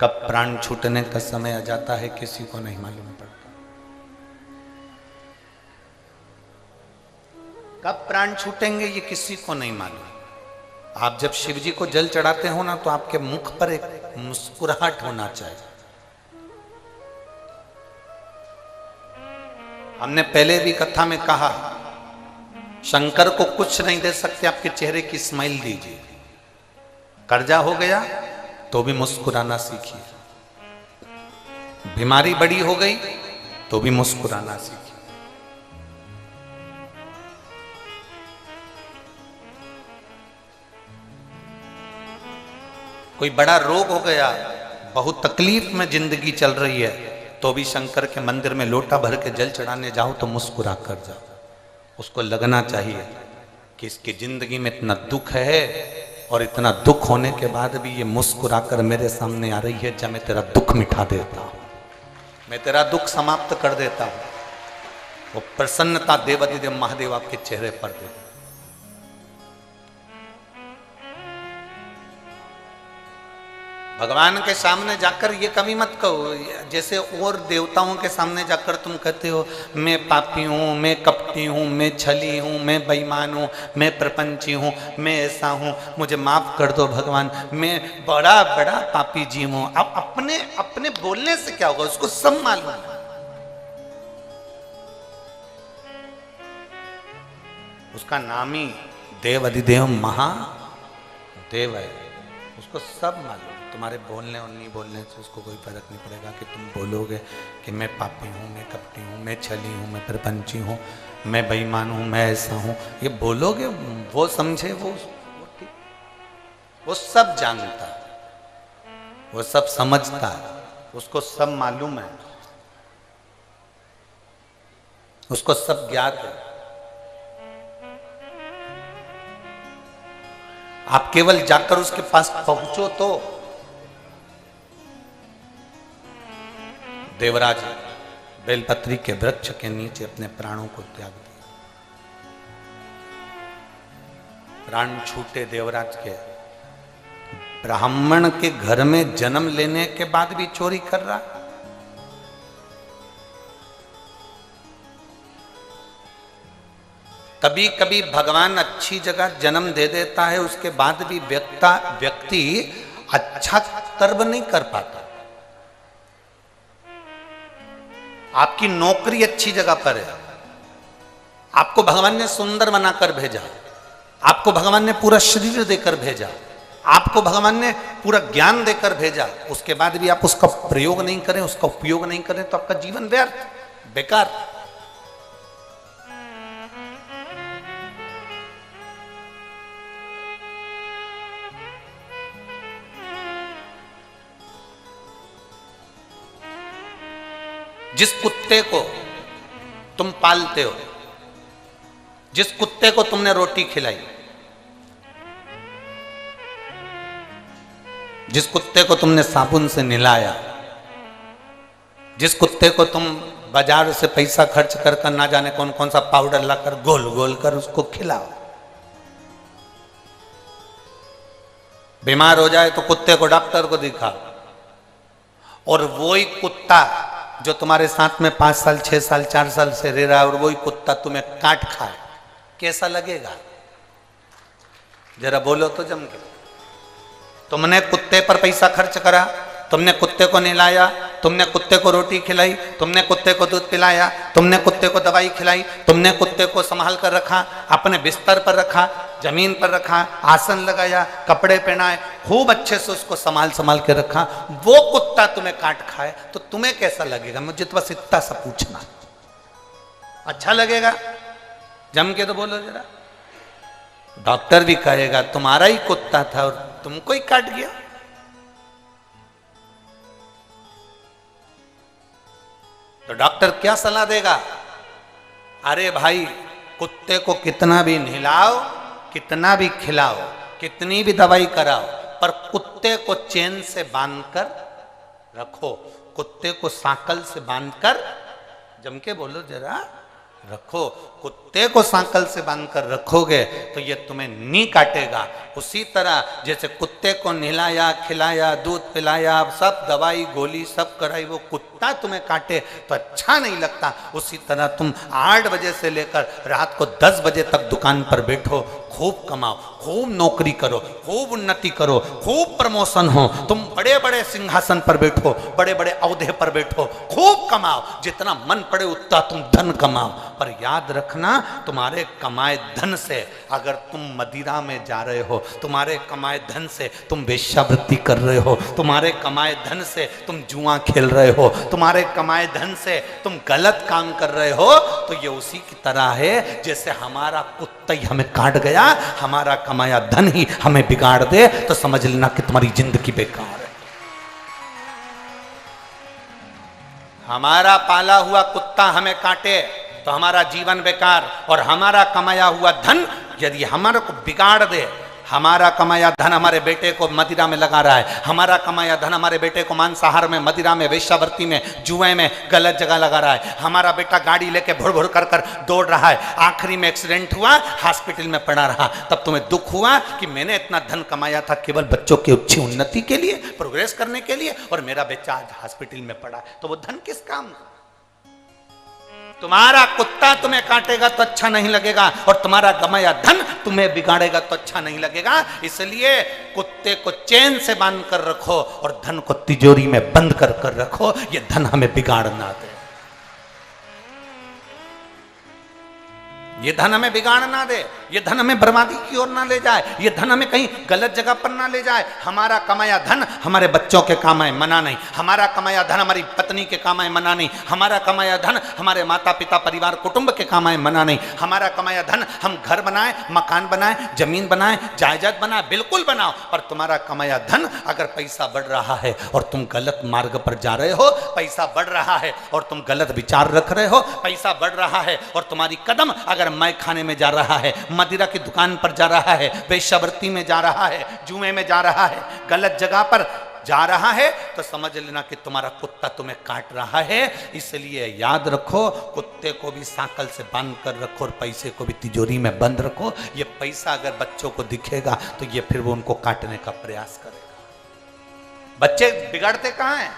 A: कब प्राण छूटने का समय आ जाता है, किसी को नहीं मालूम पड़ता। कब प्राण छूटेंगे ये किसी को नहीं मालूम। आप जब शिव जी को जल चढ़ाते हो ना, तो आपके मुख पर एक मुस्कुराहट होना चाहिए। हमने पहले भी कथा में कहा, शंकर को कुछ नहीं दे सकते, आपके चेहरे की स्माइल दीजिए। कर्जा हो गया तो भी मुस्कुराना सीखिए, बीमारी बड़ी हो गई तो भी मुस्कुराना सीखिए। कोई बड़ा रोग हो गया, बहुत तकलीफ में जिंदगी चल रही है, तो भी शंकर के मंदिर में लोटा भर के जल चढ़ाने जाओ तो मुस्कुरा कर जाओ। उसको लगना चाहिए कि इसकी जिंदगी में इतना दुख है और इतना दुख होने के बाद भी ये मुस्कुरा कर मेरे सामने आ रही है। जब मैं तेरा दुख मिटा देता हूं, मैं तेरा दुख समाप्त कर देता हूं, वो प्रसन्नता देवाधिदेव महादेव आपके चेहरे पर देता। भगवान के सामने जाकर ये कभी मत कहो, जैसे और देवताओं के सामने जाकर तुम कहते हो मैं पापी हूँ, मैं कपटी हूँ, मैं छली हूँ, मैं बेईमान हूँ, मैं प्रपंची हूँ, मैं ऐसा हूँ, मुझे माफ कर दो भगवान, मैं बड़ा बड़ा पापी जीव हूँ। अब अपने अपने बोलने से क्या होगा, उसको सब मालूम है। उसका नाम ही देव अधिदेव महादेव है, उसको सब मालूम। तुम्हारे बोलने और नहीं बोलने से उसको कोई फर्क नहीं पड़ेगा कि तुम बोलोगे कि मैं पापी हूँ, मैं कपटी हूँ, मैं छली हूँ, मैं प्रपंची हूँ, मैं बेईमान हूँ, मैं ऐसा हूँ। ये बोलोगे, वो समझे, वो सब जानता है, वो सब समझता है, उसको सब मालूम है, उसको सब ज्ञात है। आप केवल जाकर उसके पास पहुंचो तो। देवराज बेलपत्री के वृक्ष के नीचे अपने प्राणों को त्याग दिया। प्राण छूटे देवराज के। ब्राह्मण के घर में जन्म लेने के बाद भी चोरी कर रहा। कभी कभी भगवान अच्छी जगह जन्म दे देता है, उसके बाद भी व्यक्ति अच्छा कर्म नहीं कर पाता। आपकी नौकरी अच्छी जगह पर है, आपको भगवान ने सुंदर बनाकर भेजा, आपको भगवान ने पूरा शरीर देकर भेजा, आपको भगवान ने पूरा ज्ञान देकर भेजा, उसके बाद भी आप उसका प्रयोग नहीं करें, उसका उपयोग नहीं करें, तो आपका जीवन व्यर्थ, बेकार। जिस कुत्ते को तुम पालते हो, जिस कुत्ते को तुमने रोटी खिलाई, जिस कुत्ते को तुमने साबुन से नहलाया, जिस कुत्ते को तुम बाजार से पैसा खर्च कर ना जाने कौन कौन सा पाउडर लाकर गोल गोल कर उसको खिलाओ, बीमार हो जाए तो कुत्ते को डॉक्टर को दिखाओ, और वही कुत्ता जो तुम्हारे साथ में 5 साल 6 साल 4 साल से रह रहा है, और वही कुत्ता तुम्हें काट खाए, कैसा लगेगा? जरा बोलो तो जम के। तुमने कुत्ते पर पैसा खर्च करा, तुमने कुत्ते को नहलाया, तुमने कुत्ते को रोटी खिलाई, तुमने कुत्ते को दूध पिलाया, तुमने कुत्ते को दवाई खिलाई, तुमने कुत्ते को संभाल कर रखा, अपने बिस्तर पर रखा, जमीन पर रखा, आसन लगाया, कपड़े पहनाए, खूब अच्छे से उसको संभाल के रखा। वो कुत्ता तुम्हें काट खाए तो तुम्हें कैसा लगेगा? मुझे तो बस इतना सा पूछना। अच्छा लगेगा? जम के तो बोलो जरा। डॉक्टर भी कहेगा तुम्हारा ही कुत्ता था और तुमको ही काट गया। तो डॉक्टर क्या सलाह देगा? अरे भाई, कुत्ते को कितना भी नहलाओ, कितना भी खिलाओ, कितनी भी दवाई कराओ, पर कुत्ते को चेन से बांधकर रखो, कुत्ते को सांकल से बांधकर, जम के बोलो जरा, रखो। कुत्ते को सांकल से बांधकर रखोगे तो ये तुम्हें नहीं काटेगा। उसी तरह जैसे कुत्ते को नहलाया, खिलाया, दूध पिलाया, सब दवाई गोली सब कराई, वो कुत्ता तुम्हें काटे तो अच्छा नहीं लगता। उसी तरह तुम 8 बजे से लेकर रात को 10 बजे तक दुकान पर बैठो, खूब कमाओ, खूब नौकरी करो, खूब उन्नति करो, खूब प्रमोशन हो, तुम बड़े बड़े सिंहासन पर बैठो, बड़े बड़े औहदे पर बैठो, खूब कमाओ, जितना मन पड़े उतना तुम धन कमाओ। पर याद रखना, तुम्हारे कमाए धन से अगर तुम मदिरा में जा रहे हो, तुम्हारे कमाए धन से तुम वेश्यावृत्ति कर रहे हो, तुम्हारे कमाए धन से तुम जुआ खेल रहे हो, तुम्हारे कमाए धन से तुम गलत काम कर रहे हो, तो ये उसी की तरह है जैसे हमारा कुत्ता ही हमें काट गया, हमारा कमाया धन ही हमें बिगाड़ दे, तो समझ लेना कि तुम्हारी जिंदगी बेकार है। हमारा पाला हुआ कुत्ता हमें काटे तो हमारा जीवन बेकार, और हमारा कमाया हुआ धन यदि हमारे को बिगाड़ दे, हमारा कमाया धन हमारे बेटे को मदिरा में लगा रहा है, हमारा कमाया धन हमारे बेटे को मांसाहार में, मदिरा में, वेश्यावृत्ति में, जुए में, गलत जगह लगा रहा है, हमारा बेटा गाड़ी लेके भुड़ भुड़ कर कर दौड़ रहा है, आखिरी में एक्सीडेंट हुआ, हॉस्पिटल में पड़ा रहा, तब तुम्हें दुख हुआ कि मैंने इतना धन कमाया था केवल बच्चों की अच्छी उन्नति के लिए, प्रोग्रेस करने के लिए, और मेरा बच्चा आज हॉस्पिटल में पड़ा, तो वो धन किस काम का? तुम्हारा कुत्ता तुम्हें काटेगा तो अच्छा नहीं लगेगा, और तुम्हारा कमाया धन तुम्हें बिगाड़ेगा तो अच्छा नहीं लगेगा। इसलिए कुत्ते को चैन से बांध कर रखो और धन को तिजोरी में बंद कर कर रखो, ये धन हमें बिगाड़ ना दे, ये धन हमें बिगाड़ ना दे, ये धन हमें बर्बादी की ओर ना ले जाए, ये धन हमें कहीं गलत जगह पर ना ले जाए। हमारा कमाया धन हमारे बच्चों के काम आए, मना नहीं, हमारा कमाया धन हमारी पत्नी के काम आए, मना नहीं, हमारा कमाया धन हमारे माता पिता परिवार कुटुंब के काम आए, मना नहीं, हमारा कमाया धन हम घर बनाए, मकान बनाए, जमीन बनाए, जायदाद बनाए, बिल्कुल बनाओ, पर तुम्हारा कमाया धन अगर पैसा बढ़ रहा है और तुम गलत मार्ग पर जा रहे हो, पैसा बढ़ रहा है और तुम गलत विचार रख रहे हो, पैसा बढ़ रहा है और तुम्हारी कदम अगर मैं खाने में जा रहा है, मदिरा की दुकान पर जा रहा है, वेश्यावृत्ति में जा रहा है, जुए में जा रहा है, गलत जगह पर जा रहा है, तो समझ लेना कि तुम्हारा कुत्ता तुम्हें काट रहा है। इसलिए याद रखो, कुत्ते को भी सांकल से बांध कर रखो और पैसे को भी तिजोरी में बंद रखो। ये पैसा अगर बच्चों को दिखेगा तो ये फिर वो उनको काटने का प्रयास करेगा। बच्चे बिगड़ते कहाँ हैं?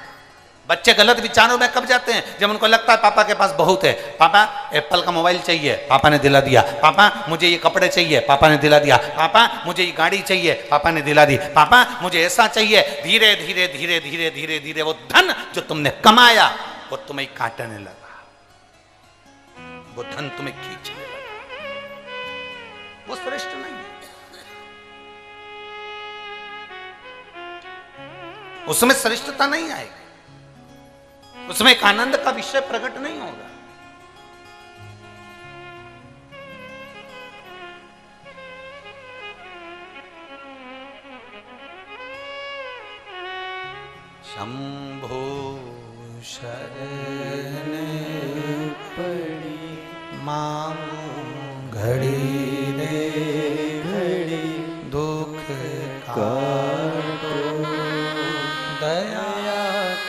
A: बच्चे गलत विचारों में कब जाते हैं? जब उनको लगता है पापा के पास बहुत है, पापा एप्पल का मोबाइल चाहिए, पापा ने दिला दिया, पापा मुझे ये कपड़े चाहिए, पापा ने दिला दिया, पापा मुझे ये गाड़ी चाहिए, पापा ने दिला दी, पापा मुझे ऐसा चाहिए। धीरे धीरे धीरे धीरे धीरे धीरे वो धन जो तुमने कमाया वो तुम्हें काटने लगा, वो धन तुम्हें खींचने लगा, वो श्रेष्ठ नहीं, उसमें श्रेष्ठता नहीं आएगी, उसमें एक आनंद का विषय प्रकट नहीं होगा। शंभो शरण पड़ी मांगू घड़ी रे घड़ी, दुख काटो दया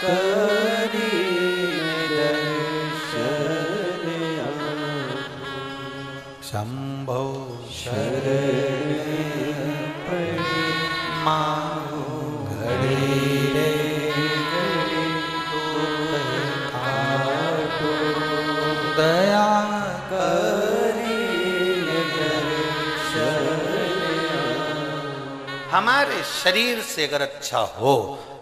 A: करी शंभो शरण पड़ी मांगू घड़ी रे घड़ी, दुख काटो दया करी हमारे शरीर से अगर अच्छा हो,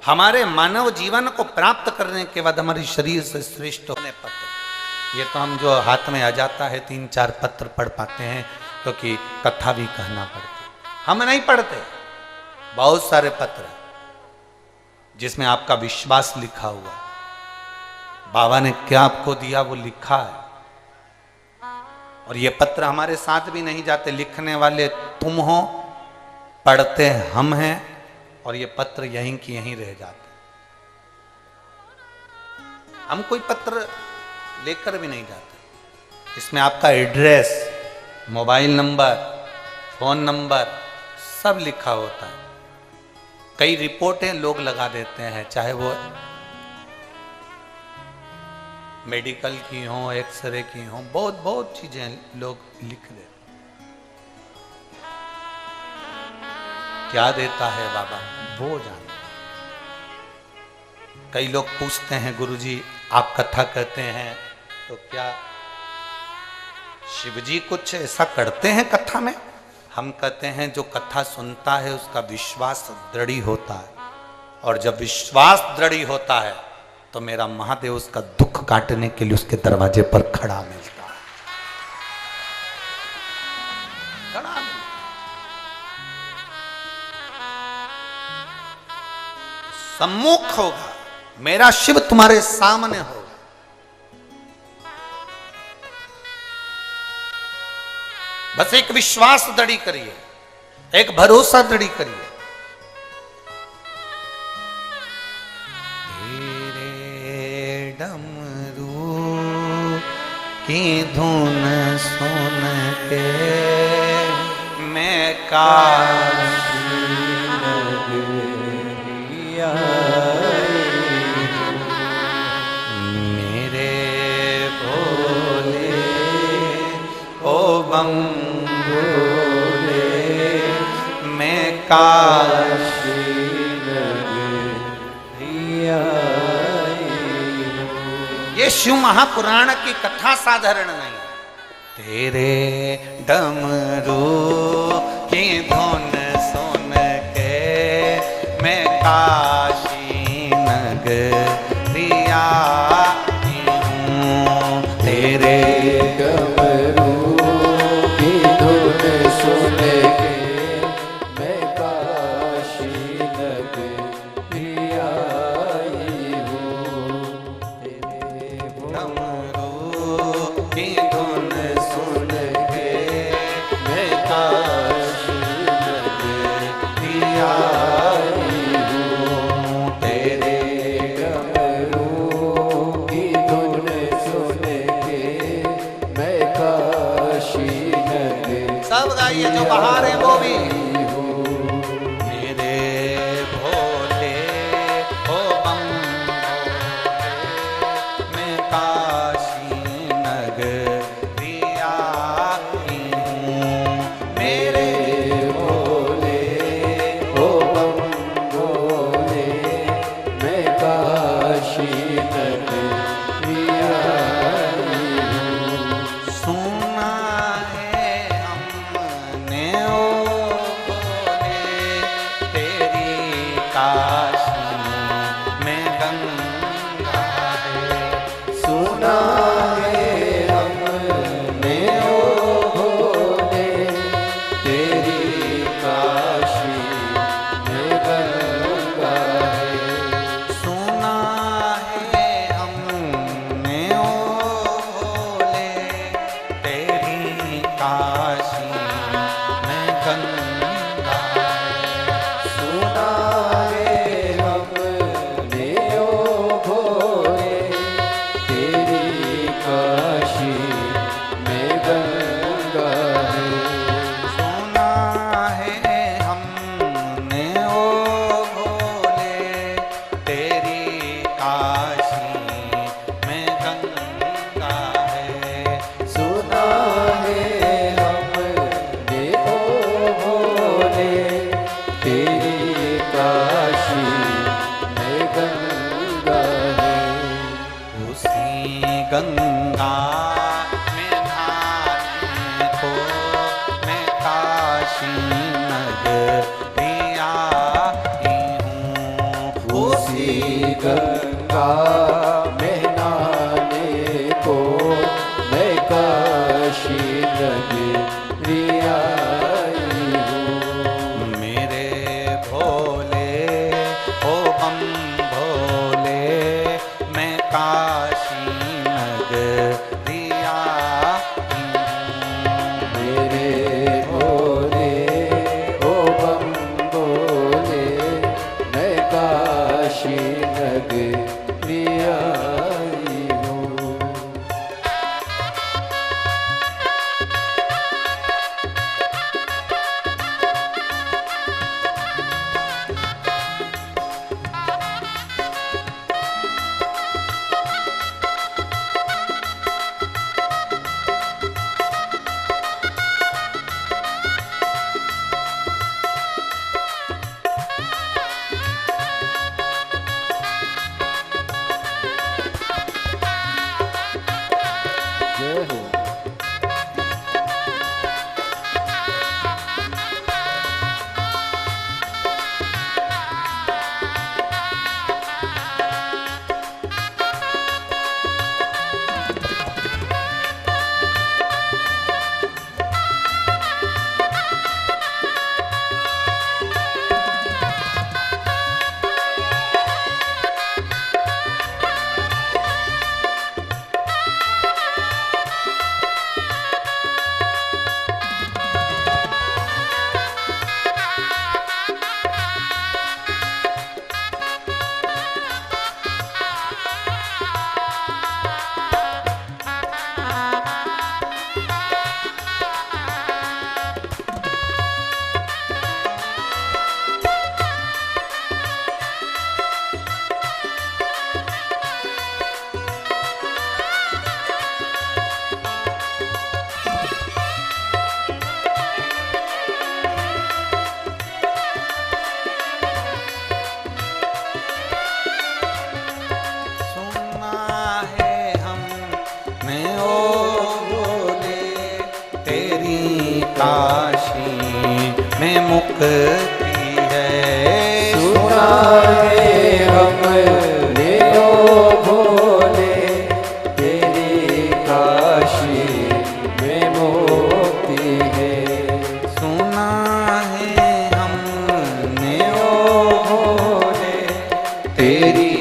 A: हमारे मानव जीवन को प्राप्त करने के बाद हमारे शरीर से श्रेष्ठ होने पत्र, ये तो हम जो हाथ में आ जाता है 3-4 पत्र पढ़ पाते हैं, क्योंकि कथा भी कहना पड़ती, हम नहीं पढ़ते। बहुत सारे पत्र जिसमें आपका विश्वास लिखा हुआ, बाबा ने क्या आपको दिया वो लिखा है, और ये पत्र हमारे साथ भी नहीं जाते। लिखने वाले तुम हो, पढ़ते हम हैं, और ये पत्र यहीं की यहीं रह जाते। हम कोई पत्र लेकर भी नहीं जाते। इसमें आपका address, mobile number, phone number सब लिखा होता है। कई रिपोर्टें लोग लगा देते हैं, चाहे वो मेडिकल की हो, एक्सरे की हो, बहुत बहुत चीजें लोग लिख देते। क्या देता है बाबा वो जानते। कई लोग पूछते हैं गुरुजी आप कथा कहते हैं तो क्या शिवजी कुछ ऐसा करते हैं कथा में? हम कहते हैं जो कथा सुनता है उसका विश्वास दृढ़ होता है, और जब विश्वास दृढ़ होता है तो मेरा महादेव उसका दुख काटने के लिए उसके दरवाजे पर खड़ा मिलता है। खड़ा मिलता। सम्मुख होगा, मेरा शिव तुम्हारे सामने होगा। बस एक विश्वास दृढ़ करिए, एक भरोसा दृढ़ करिए। तेरे डमरू की धुन सुन के मैं काशी नगरिया मेरे भोले ओ बम मैं काशी नगरिया। ये शिव महापुराण की कथा साधारण नहीं। तेरे डमरू की धुन सुन के मैं काशी नगरिया हूँ। तेरे
B: डमरू की धुन सुन के मैं काशी नगरिया हूँ। तेरे
A: डमरू की धुन सुन के
B: मैं काशी नगरिया हूँ। तेरे डमरू की धुन सुन के मैं काशी नगरिया
A: सब गाइए जो बाहर है वो भी। मेरे भोले ओ बम मैं काशी नगरिया हूँ। मेरे
B: भोले ओ बम भोले मैं काशी नगरिया
A: सुना है हमने ओ भोले तेरी काशी में गंगा है।
B: सुना है हमने ओ भोले तेरी काशी में गंगा है।
A: सुना है हमने ओ भोले तेरी काशी में गंगा है।
B: सुना है हमने ओ भोले तेरी काशी में गंगा है।
A: सुना है हमने ओ भोले तेरी काशी में गंगा है।
B: सुना है हमने ओ भोले तेरी काशी में गंगा है।
A: उसी गंगा में नहाने को मैं काशी नगरिया हूँ।
B: उसी गंगा में नहाने को मैं काशी नगरिया हूँ।
A: मेरे भोले ओ बम भोले मैं काशी नगरिया हूँ।
B: मेरे भोले ओ बम भोले मैं काशी नगरिया
A: चमकती है।
B: सुना है हमने ओ भोले तेरी काशी में मोती है।
A: सुना है हमने ओ भोले
B: तेरी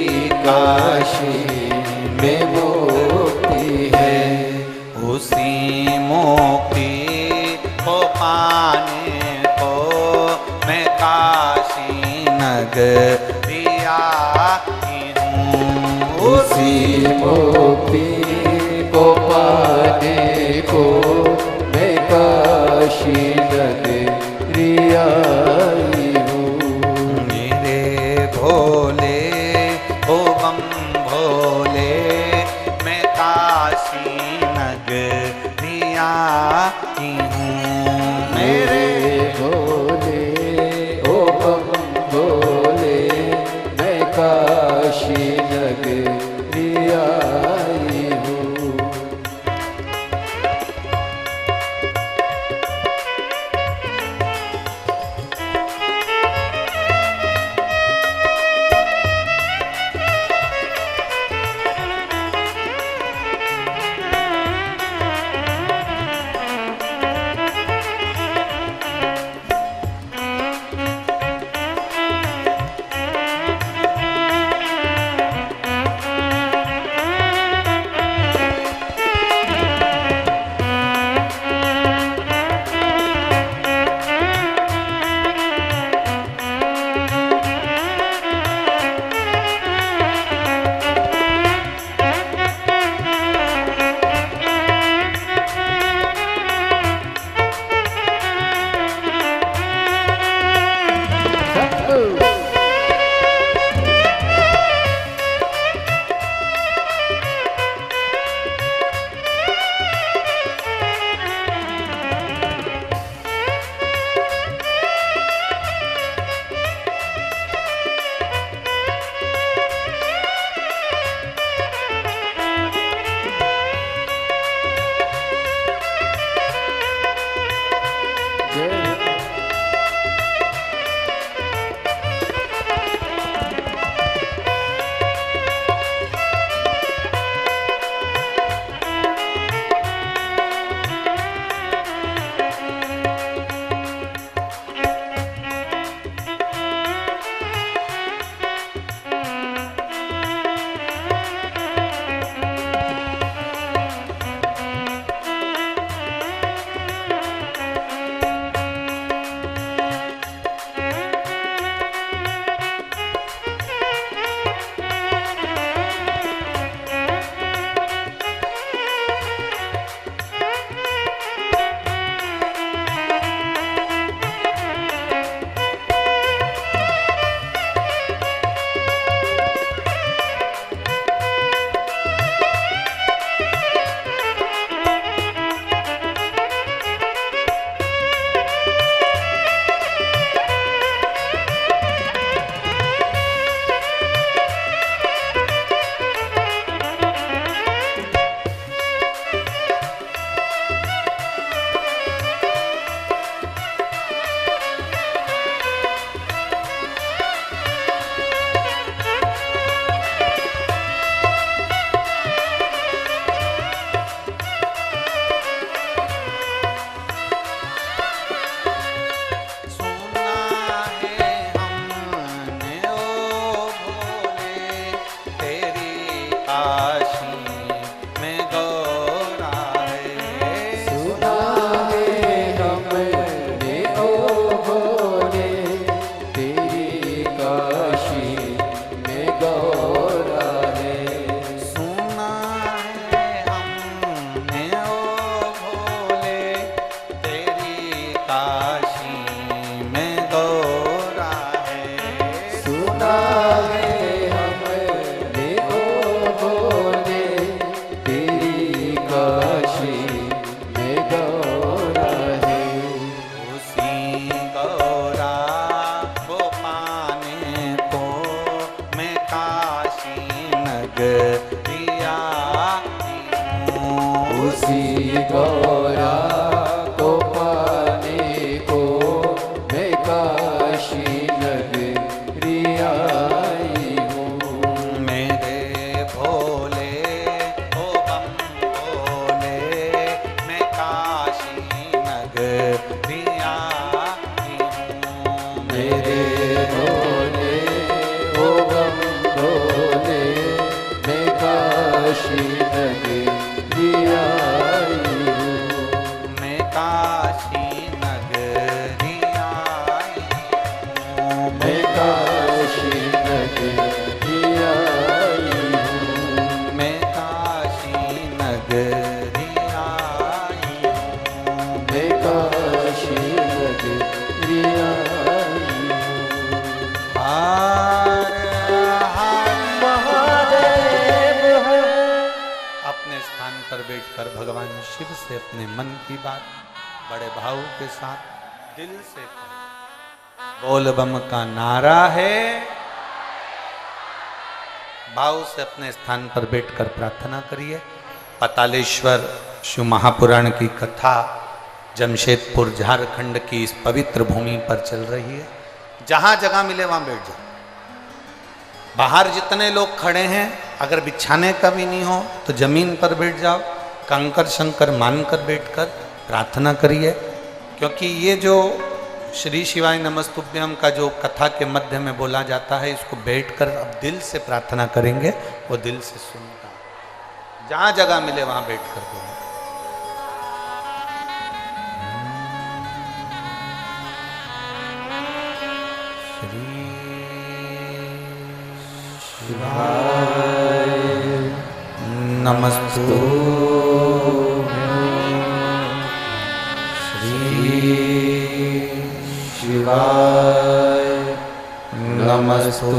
B: काशी में मोती है।
A: उसी मोती को पाने को मैं काशी नगरी आई हूँ।
B: उसी मोती को पाने को मैं काशी नगरी आई हूँ।
A: मेरे भोले ओ बम भोले मैं काशी नगरी आई हूँ।
B: मेरे भोले ओ बम भोले मैं काशी नगरी आई हूँ।
A: उसी गौरा को पाने को मैं अपने स्थान पर बैठकर भगवान शिव से अपने मन की बात बड़े भाव के साथ दिल से कहो। बोल बम का नारा है। भाव से अपने स्थान पर बैठकर प्रार्थना करिए। पातालेश्वर शिव महापुराण की कथा जमशेदपुर झारखंड की इस पवित्र भूमि पर चल रही है। जहां जगह मिले वहां बैठ जाओ। बाहर जितने लोग खड़े हैं, अगर बिछाने का भी नहीं हो तो जमीन पर बैठ जाओ। कंकर शंकर मानकर बैठकर प्रार्थना करिए, क्योंकि ये जो श्री शिवाय नमस्तुभ्यम का जो कथा के मध्य में बोला जाता है, इसको बैठकर अब दिल से प्रार्थना करेंगे, वो दिल से सुनता। जहां जगह मिले वहां बैठकर बोलो। नमस्तु श्री शिवाय नमस्तु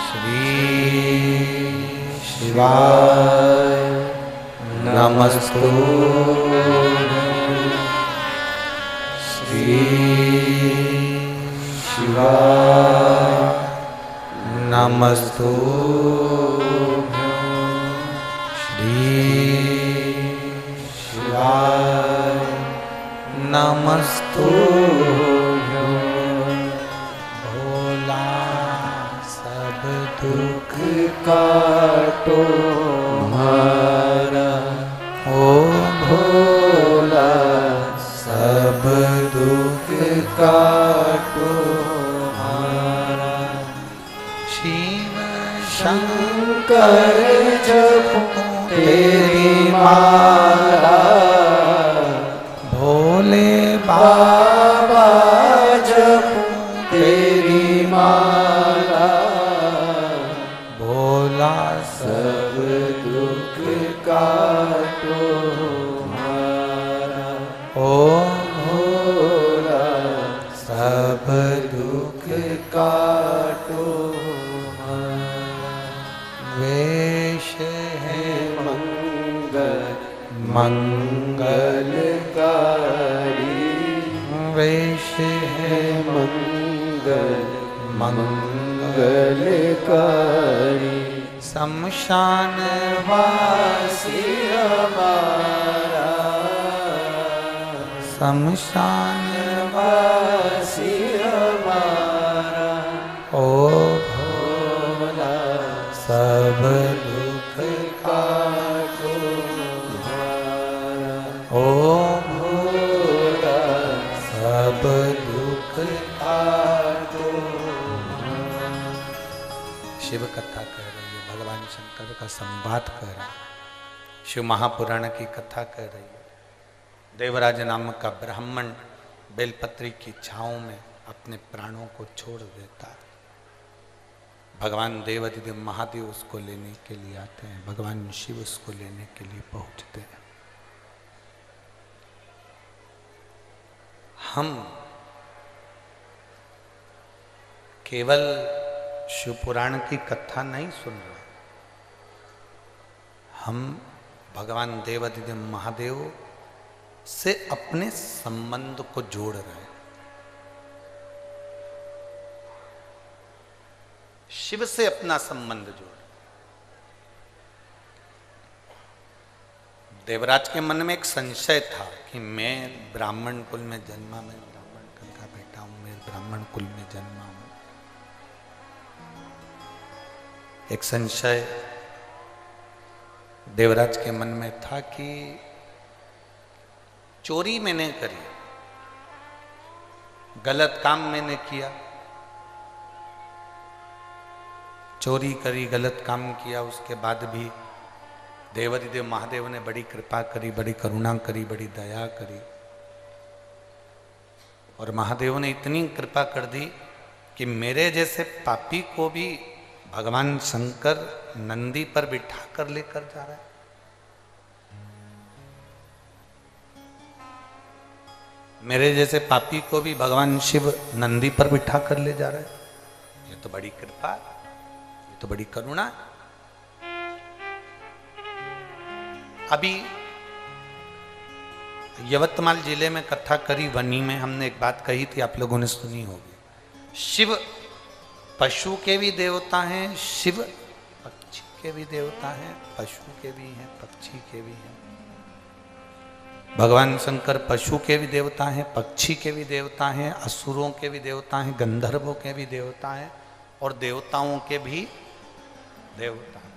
A: श्री शिवाय नमस्तु श्री शिवाय नमस्तु श्री शिवाय नमस्तु। भोला सब दुख काटो हमारा, ओ भोला सब दुख काटो हमारा। शिव शंकर जपो तेरी माला, भोले बाबा जपो तेरी माला। भोला सब दुख काटो हमारा, ओ भोला सब दुख काटो हमारा। वेश है मंगलकारी, वेश है मंगलकारी। शमशान वासी हमारा, शमशान वासी हमारा। ओ भोला सब दुख काटो हमारा, ओ भोला सब दुख काटो हमारा। शिव कथा कह रही है, भगवान शंकर का संवाद कह रहा है, शिव महापुराण की कथा कह रही है। देवराज नाम का ब्राह्मण बेलपत्री की छांव में अपने प्राणों को छोड़ देता है। भगवान देवाधिदेव महादेव उसको लेने के लिए आते हैं, भगवान शिव उसको लेने के लिए पहुंचते हैं। हम केवल शिव पुराण की कथा नहीं सुन रहे, हम भगवान देवाधिदेव महादेव से अपने संबंध को जोड़ रहे हैं। शिव से अपना संबंध जोड़। देवराज के मन में एक संशय था कि मैं ब्राह्मण कुल में जन्मा, मैं ब्राह्मण कुल का बेटा हूं, मैं ब्राह्मण कुल में जन्मा हूं। एक संशय देवराज के मन में था कि चोरी मैंने करी, गलत काम मैंने किया, चोरी करी, गलत काम किया, उसके बाद भी देवाधिदेव महादेव ने बड़ी कृपा करी, बड़ी करुणा करी, बड़ी दया करी। और महादेव ने इतनी कृपा कर दी कि मेरे जैसे पापी को भी भगवान शंकर नंदी पर बिठा कर लेकर जा रहा है। मेरे जैसे पापी को भी भगवान शिव नंदी पर बिठा कर ले जा रहा है। ये तो बड़ी कृपा, ये तो बड़ी करुणा। अभी यवतमाल जिले में कथा करी वनी में हमने एक बात कही थी, आप लोगों ने सुनी होगी। शिव पशु के भी देवता हैं, शिव पक्षी के भी देवता हैं, पशु के भी हैं, पक्षी के भी हैं। भगवान शंकर पशु के भी देवता हैं, पक्षी के भी देवता हैं, असुरों के भी देवता हैं, गंधर्वों के भी देवता हैं और देवताओं के भी देवता हैं।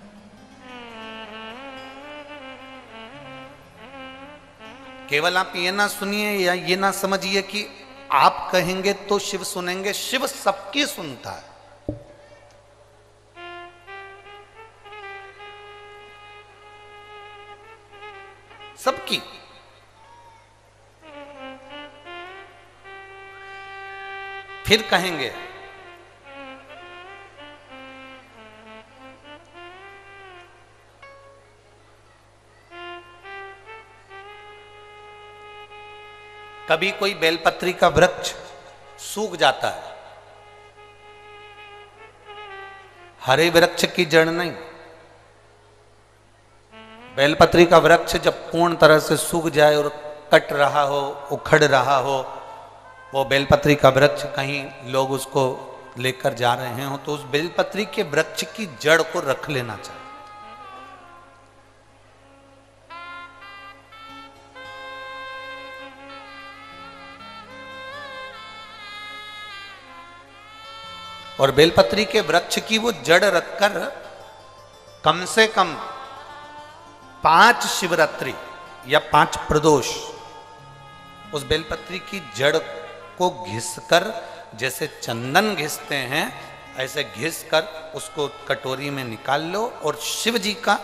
A: केवल आप ये ना सुनिए या ये ना समझिए कि आप कहेंगे तो शिव सुनेंगे। शिव सबकी सुनता है। सबकी। फिर कहेंगे कभी कोई बेलपत्री का वृक्ष सूख जाता है, हरे वृक्ष की जड़ नहीं। बेलपत्री का वृक्ष जब पूर्ण तरह से सूख जाए और कट रहा हो, उखड़ रहा हो, वो बेलपत्री का वृक्ष कहीं लोग उसको लेकर जा रहे हो, तो उस बेलपत्री के वृक्ष की जड़ को रख लेना चाहिए। और बेलपत्री के वृक्ष की वो जड़ रखकर कम से कम 5 शिवरात्रि या 5 प्रदोष उस बेलपत्री की जड़ को घिसकर, जैसे चंदन घिसते हैं ऐसे घिसकर उसको कटोरी में निकाल लो और शिव जी का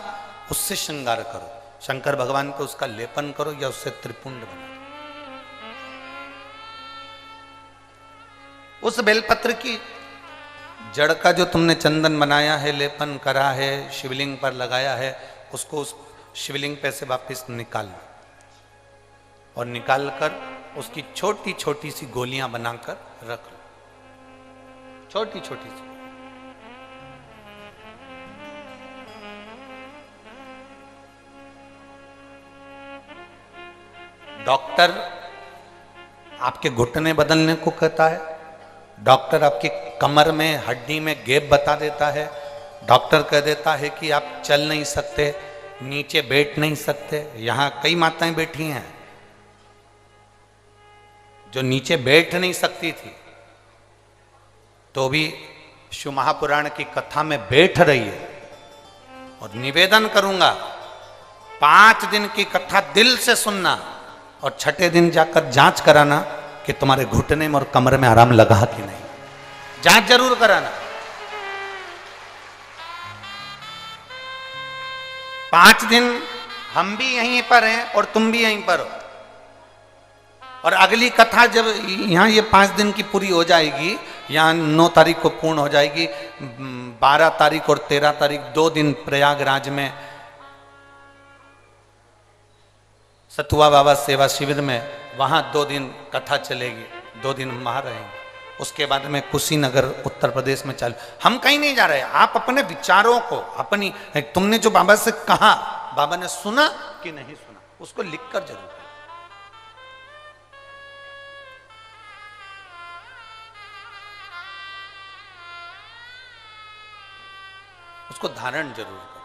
A: उससे श्रृंगार करो, शंकर भगवान को उसका लेपन करो या उससे त्रिपुंड बना। उस बेलपत्र की जड़ का जो तुमने चंदन बनाया है, लेपन करा है, शिवलिंग पर लगाया है, उसको उस शिवलिंग पे से वापस निकाल लो और निकालकर उसकी छोटी छोटी सी गोलियां बनाकर रख लो, छोटी छोटी सी। डॉक्टर आपके घुटने बदलने को कहता है, डॉक्टर आपकी कमर में हड्डी में गैप बता देता है, डॉक्टर कह देता है कि आप चल नहीं सकते, नीचे बैठ नहीं सकते। यहां कई माताएं बैठी हैं जो नीचे बैठ नहीं सकती थी तो भी शिव महापुराण की कथा में बैठ रही है। और निवेदन करूंगा 5 दिन की कथा दिल से सुनना और 6ठे दिन जाकर जांच कराना कि तुम्हारे घुटने में और कमर में आराम लगा कि नहीं। जांच जरूर कराना। 5 दिन हम भी यहीं पर हैं और तुम भी यहीं पर हो। और अगली कथा जब यहां ये 5 दिन की पूरी हो जाएगी, यहां 9 तारीख को पूर्ण हो जाएगी, 12 तारीख और 13 तारीख 2 दिन प्रयागराज में सतुआ बाबा सेवा शिविर में, वहां 2 दिन कथा चलेगी, 2 दिन हम वहां रहेंगे। उसके बाद में कुशीनगर उत्तर प्रदेश में चालू। हम कहीं नहीं जा रहे, आप अपने विचारों को, अपनी, तुमने जो बाबा से कहा, बाबा ने सुना कि नहीं सुना, उसको लिखकर जरूर, उसको धारण जरूर करो।